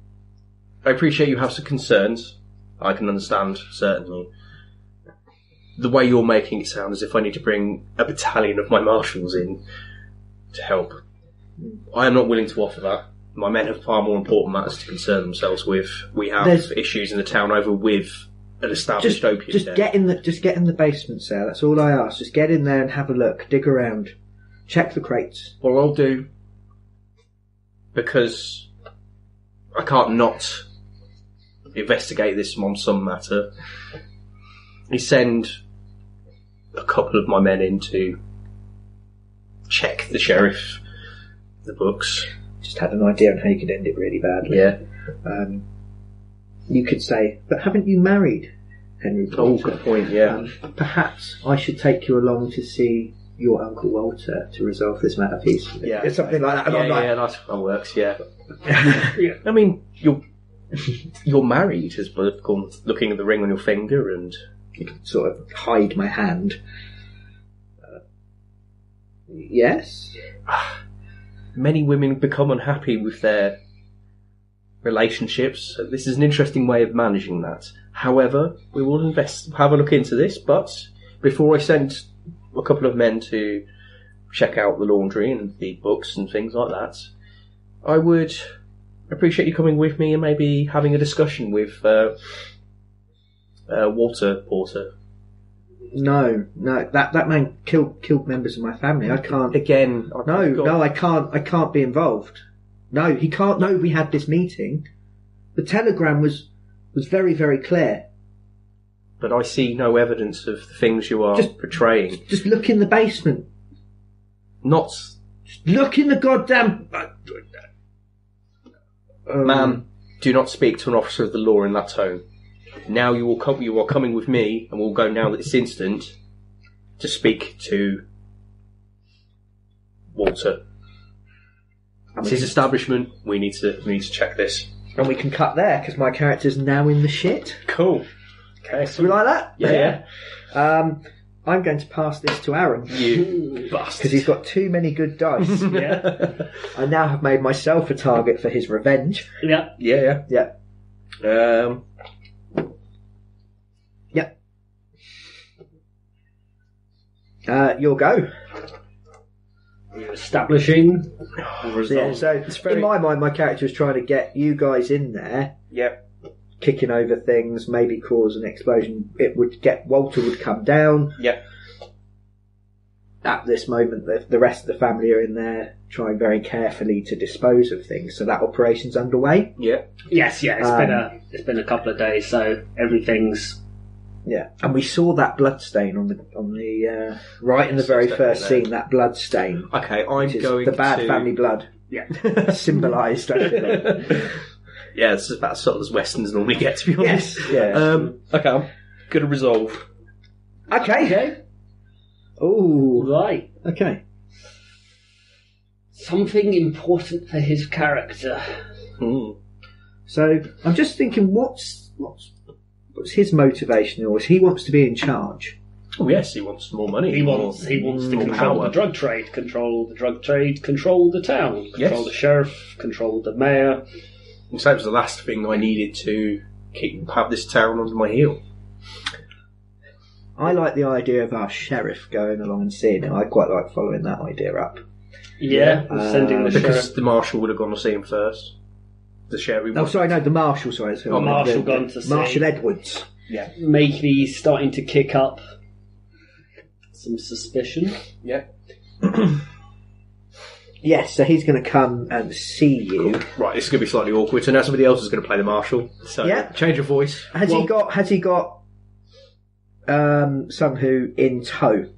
S3: I appreciate you have some concerns. I can understand, certainly. The way you're making it sound as if I need to bring a battalion of my marshals in to help. I am not willing to offer that. My men have far more important matters to concern themselves with. We have issues in the town over with an established opium den.
S1: Just get in the basement, sir. That's all I ask. Just get in there and have a look. Dig around. Check the crates.
S3: Well, I'll do. Because I can't not investigate this on some matter. You send a couple of my men in to check the sheriff, the books.
S1: Just had an idea on how you could end it really badly.
S3: Yeah.
S1: You could say, but haven't you married Henry Porter?
S3: Oh, good point, yeah.
S1: Perhaps I should take you along to see your Uncle Walter to resolve this matter peacefully.
S3: Yeah,
S1: It's something like that. And I'm like,
S3: that works. Yeah. I mean, you're married, as well, looking at the ring on your finger, and
S1: you can sort of hide my hand. Yes.
S3: Many women become unhappy with their relationships. This is an interesting way of managing that. However, we will have a look into this, but before I send a couple of men to check out the laundry and the books and things like that, I would appreciate you coming with me and maybe having a discussion with Walter Porter.
S1: No, that man killed members of my family. I can't.
S3: Again,
S1: I can't be involved. No, he can't know we had this meeting. The telegram was very, very clear.
S3: But I see no evidence of the things you are portraying.
S1: Just look in the basement.
S3: Not...
S1: Look in the goddamn...
S3: Ma'am, do not speak to an officer of the law in that tone. Now you are coming with me, and we'll go now this instant to speak to Walter. It's his establishment. We need to check this.
S1: And we can cut there, because my character's now in the shit.
S3: Cool. Okay.
S1: So we like that?
S3: Yeah.
S1: I'm going to pass this to Aaron.
S3: You bastard.
S1: Because he's got too many good dice.
S2: Yeah.
S1: I now have made myself a target for his revenge.
S2: Yeah.
S3: Yeah.
S1: Yeah. You'll go.
S2: You're establishing.
S1: So in my mind, my character is trying to get you guys in there.
S3: Yep.
S1: Kicking over things, maybe cause an explosion. Walter would come down.
S3: Yep.
S1: At this moment, the rest of the family are in there, trying very carefully to dispose of things. So that operation's underway.
S3: Yeah.
S2: Yes. It's been a couple of days, so everything's.
S1: Yeah, and we saw that blood stain on the right in the very first scene. That blood stain.
S3: Okay, I'm going
S1: the bad
S3: to...
S1: family blood.
S2: Yeah,
S1: symbolised.
S3: Yeah, it's about sort of as westerns normally get, to be honest.
S1: Yes. Yeah.
S3: Okay, I'm going to resolve.
S1: Okay. Ooh.
S2: Right.
S1: Okay.
S2: Something important for his character.
S1: So I'm just thinking, what's his motivation, or is he wants to be in charge?
S3: Oh yes, he wants more money.
S2: He wants to control
S3: power.
S2: the drug trade, control the town, control the sheriff, control the mayor.
S3: And so that was the last thing I needed to have this town under my heel.
S1: I like the idea of our sheriff going along and seeing him. I quite like following that idea up.
S2: Yeah, sending the
S3: because
S2: sheriff.
S3: the marshal would have gone to see him first. The sheriff.
S1: The marshal. Sorry,
S2: Marshal gone to see
S1: Marshal Edwards.
S3: Yeah,
S2: maybe starting to kick up some suspicion.
S3: Yeah.
S1: Yes, so he's going to come and see you.
S3: Cool. Right, this is going to be slightly awkward. So now somebody else is going to play the marshal. So change of voice.
S1: Has he got someone who in tow?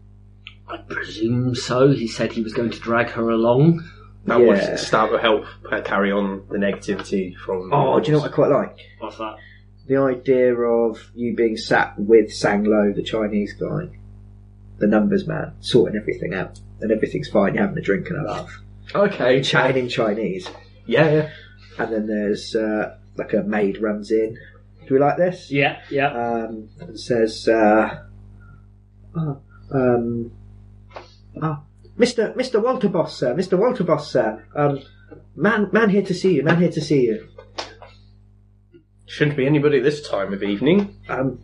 S2: I presume so. He said he was going to drag her along.
S3: That was start to help her carry on the negativity from...
S1: Oh, do you know what I quite like?
S2: What's that?
S1: The idea of you being sat with Sang Lo, the Chinese guy, the numbers man, sorting everything out. And everything's fine, you're having a drink and a laugh.
S3: Okay.
S1: Chatting in Chinese.
S3: Yeah.
S1: And then there's like a maid runs in. Do we like this?
S2: Yeah.
S1: And says, Mr. Walter Boss, sir. Mr. Walter Boss, sir. Man here to see you.
S3: Shouldn't be anybody this time of evening.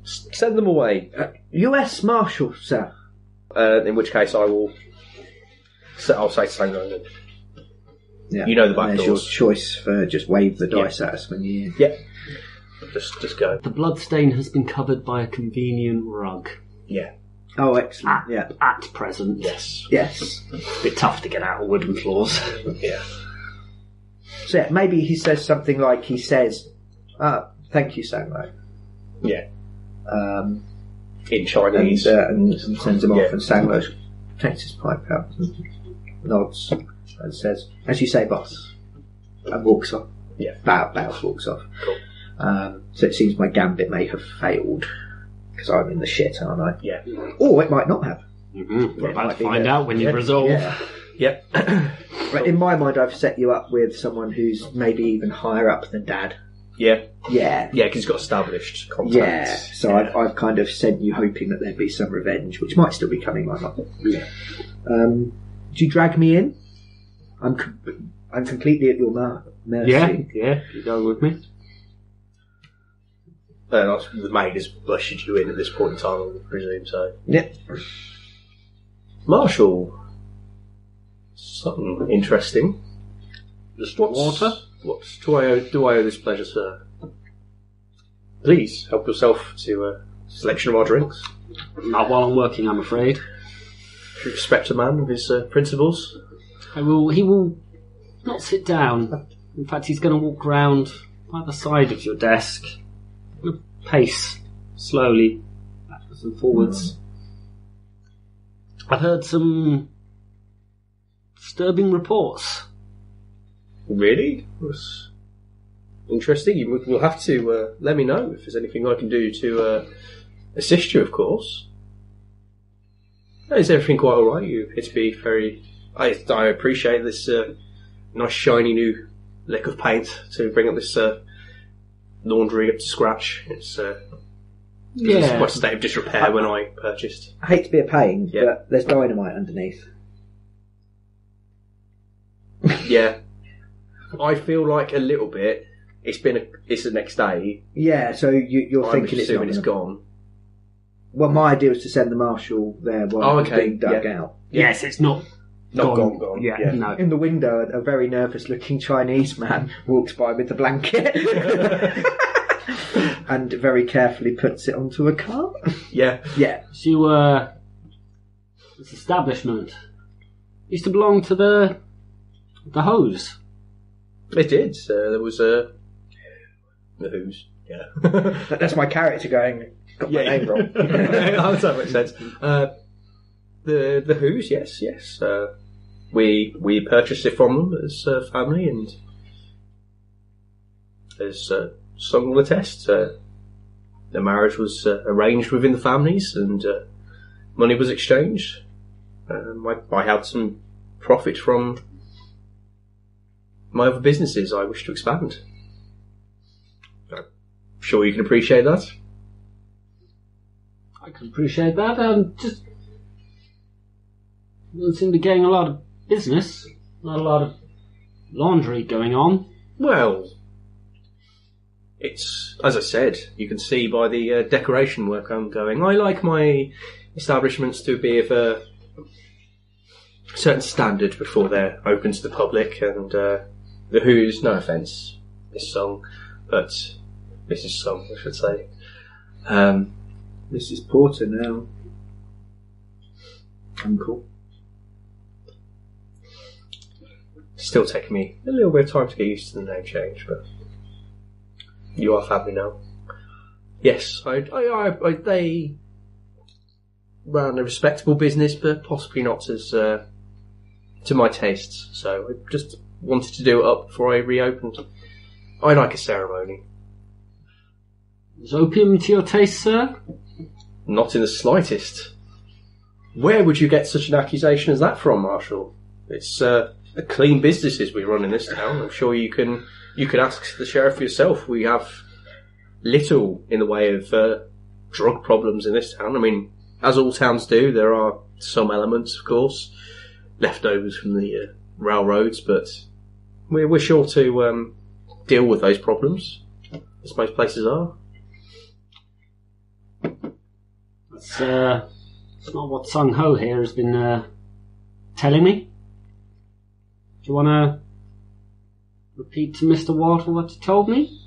S3: Send them away.
S1: U.S. Marshal, sir.
S3: In which case I'll say something like that.
S1: Yeah.
S3: You know the back
S1: There's
S3: doors.
S1: your choice for just wave the dice at us when you...
S3: Yeah. Just go.
S2: The bloodstain has been covered by a convenient rug.
S3: Yeah.
S1: Oh, excellent.
S2: At present.
S3: Yes.
S2: A bit tough to get out of wooden floors.
S3: Yeah.
S1: So yeah, maybe he says something like thank you, Sanglo.
S3: Yeah. In Chinese.
S1: And sends him off, and Sanglo takes his pipe out and nods and says, as you say, boss, and walks off.
S3: Yeah.
S1: Bows walks off.
S3: Cool.
S1: So it seems my gambit may have failed, because I'm in the shit, aren't I?
S3: Yeah.
S1: Or it might not have.
S2: We're about
S1: might
S2: to
S1: be
S2: find
S1: that.
S2: out when you resolve.
S1: Yeah.
S3: Yep.
S1: But in my mind, I've set you up with someone who's maybe even higher up than Dad.
S3: Yeah.
S1: Yeah.
S3: Yeah, because he's got established contact.
S1: Yeah. So I've kind of sent you hoping that there'd be some revenge, which might still be coming, might not.
S3: Yeah.
S1: Do you drag me in? I'm completely at your mercy.
S2: Yeah, you go with me.
S3: The maid has ushered you in at this point in time, I presume, so.
S1: Yep.
S3: Marshall. Something interesting.
S2: Just water?
S3: What do I owe this pleasure, sir? Please, help yourself to a selection of our drinks.
S2: Not while I'm working, I'm afraid.
S3: If you respect a man of his principles.
S2: He will not sit down. In fact, he's going to walk round by the side of your desk. Pace slowly, backwards and forwards. I've heard some disturbing reports.
S3: Really? That's interesting. You'll have to let me know if there's anything I can do to assist you, of course. Is everything quite alright? You appear to be very... I appreciate this nice shiny new lick of paint to bring up this laundry up to scratch. It's quite a state of disrepair when I purchased.
S1: I hate to be a pain, but there's dynamite underneath.
S3: Yeah. I feel like a little bit. It's the next day.
S1: Yeah, so you're thinking it's not
S3: it's gone.
S1: Well, my idea was to send the marshal there while it's being dug out.
S2: Yes, it's not
S3: gone.
S2: Yeah, no.
S1: In the window, a very nervous-looking Chinese man walks by with the blanket and very carefully puts it onto a cart.
S3: Yeah.
S1: Yeah.
S2: So, this establishment used to belong to the hose.
S3: It did. There was the Who's. Yeah.
S1: That's my character going, got my name wrong.
S3: That makes sense. The Who's, yes. We purchased it from them as a family, and as some will attest, the marriage was arranged within the families, and money was exchanged. I had some profit from my other businesses I wish to expand. I'm sure you can appreciate that.
S2: I can appreciate that. Just don't seem to be getting a lot of business, not a lot of laundry going on.
S3: Well, it's, as I said, you can see by the decoration work I'm going. I like my establishments to be of a certain standard before they're open to the public, and the Who's, no offence, Mrs. Song, I should say.
S1: Mrs. Porter now. Uncle.
S3: Still taking me a little bit of time to get used to the name change, but you are family now. Yes, they ran a respectable business, but possibly not as to my tastes. So I just wanted to do it up before I reopened. I like a ceremony.
S2: Is opium to your taste, sir?
S3: Not in the slightest. Where would you get such an accusation as that from, Marshall? It's a clean businesses we run in this town. I'm sure you can ask the sheriff yourself. We have little in the way of drug problems in this town. I mean, as all towns do, there are some elements, of course, leftovers from the railroads, but we're sure to deal with those problems, as most places are.
S2: It's not what Sung Ho here has been telling me. Do you want to repeat to Mr. Wardle what you told me?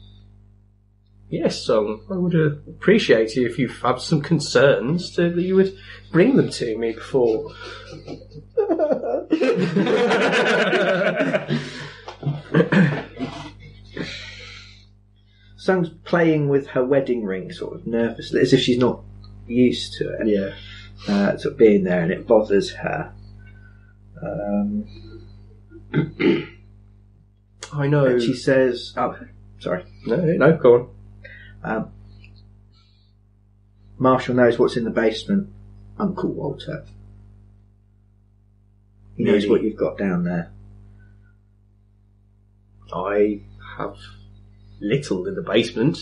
S3: Yes, I would appreciate it if you have some concerns that you would bring them to me before.
S1: Sung's playing with her wedding ring sort of nervously, as if she's not used to it.
S3: Yeah.
S1: Sort of being there, and it bothers her.
S3: I know.
S1: And she says, "Oh, sorry.
S3: No, go on.
S1: Marshall knows what's in the basement, Uncle Walter. He knows what you've got down there.
S3: I have little in the basement.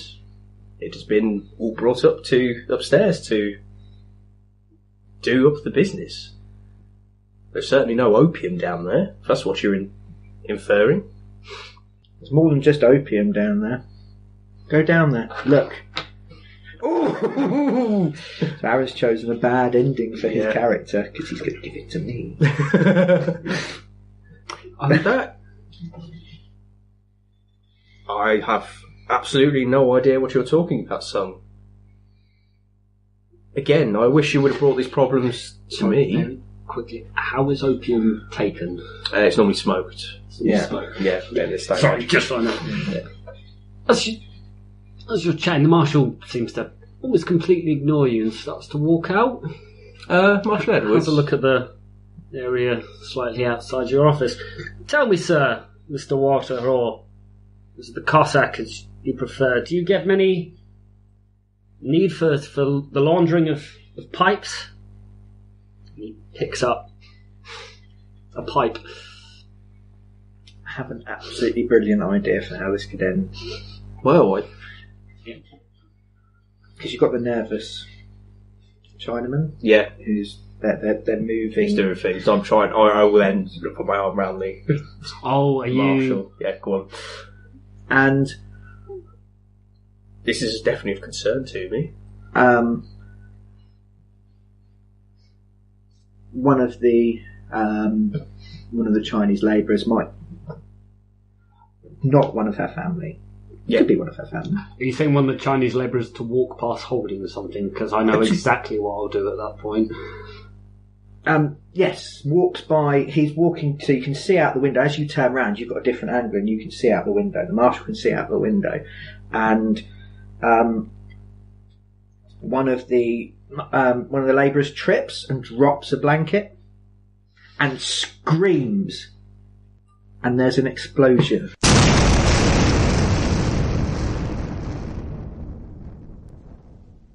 S3: It has been all brought up to upstairs to do up the business. There's certainly no opium down there, if that's what you're inferring.
S1: There's more than just opium down there. Go down there. Look. Ooh! So Aaron's chosen a bad ending for his character because he's going to give it to me.
S3: I have absolutely no idea what you're talking about, son. Again, I wish you would have brought these problems to me.
S2: Very quickly, how is opium taken?
S3: It's normally smoked.
S2: Smoked.
S3: Yeah, this time.
S2: Sorry, just so I know. As you're chatting, the marshal seems to almost completely ignore you and starts to walk out.
S3: Marshal Edwards.
S2: Have a look at the area slightly outside your office. Tell me, sir, Mr. Water, or the Cossack, as you prefer, do you get many need for the laundering of pipes? He picks up a pipe.
S1: I have an absolutely brilliant idea for how this could end.
S3: Well,
S1: because you've got the nervous Chinaman.
S3: Yeah.
S1: Who's they're moving.
S3: He's doing things. I'm trying. I will then put my arm around the
S2: are you
S3: marshal. Yeah, go on.
S1: And
S3: this is definitely of concern to me.
S1: One of the Chinese labourers might not one of her family.
S3: Yeah.
S1: Could be one of her family.
S2: Are you saying one of the Chinese labourers to walk past holding something? Because I know exactly what I'll do at that point.
S1: Yes, walks by. He's walking, so you can see out the window. As you turn around, you've got a different angle, and you can see out the window. The marshal can see out the window, and one of the labourers trips and drops a blanket and screams, and there's an explosion.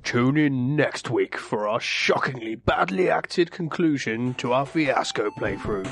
S4: Tune in next week for our shockingly badly acted conclusion to our Fiasco playthrough.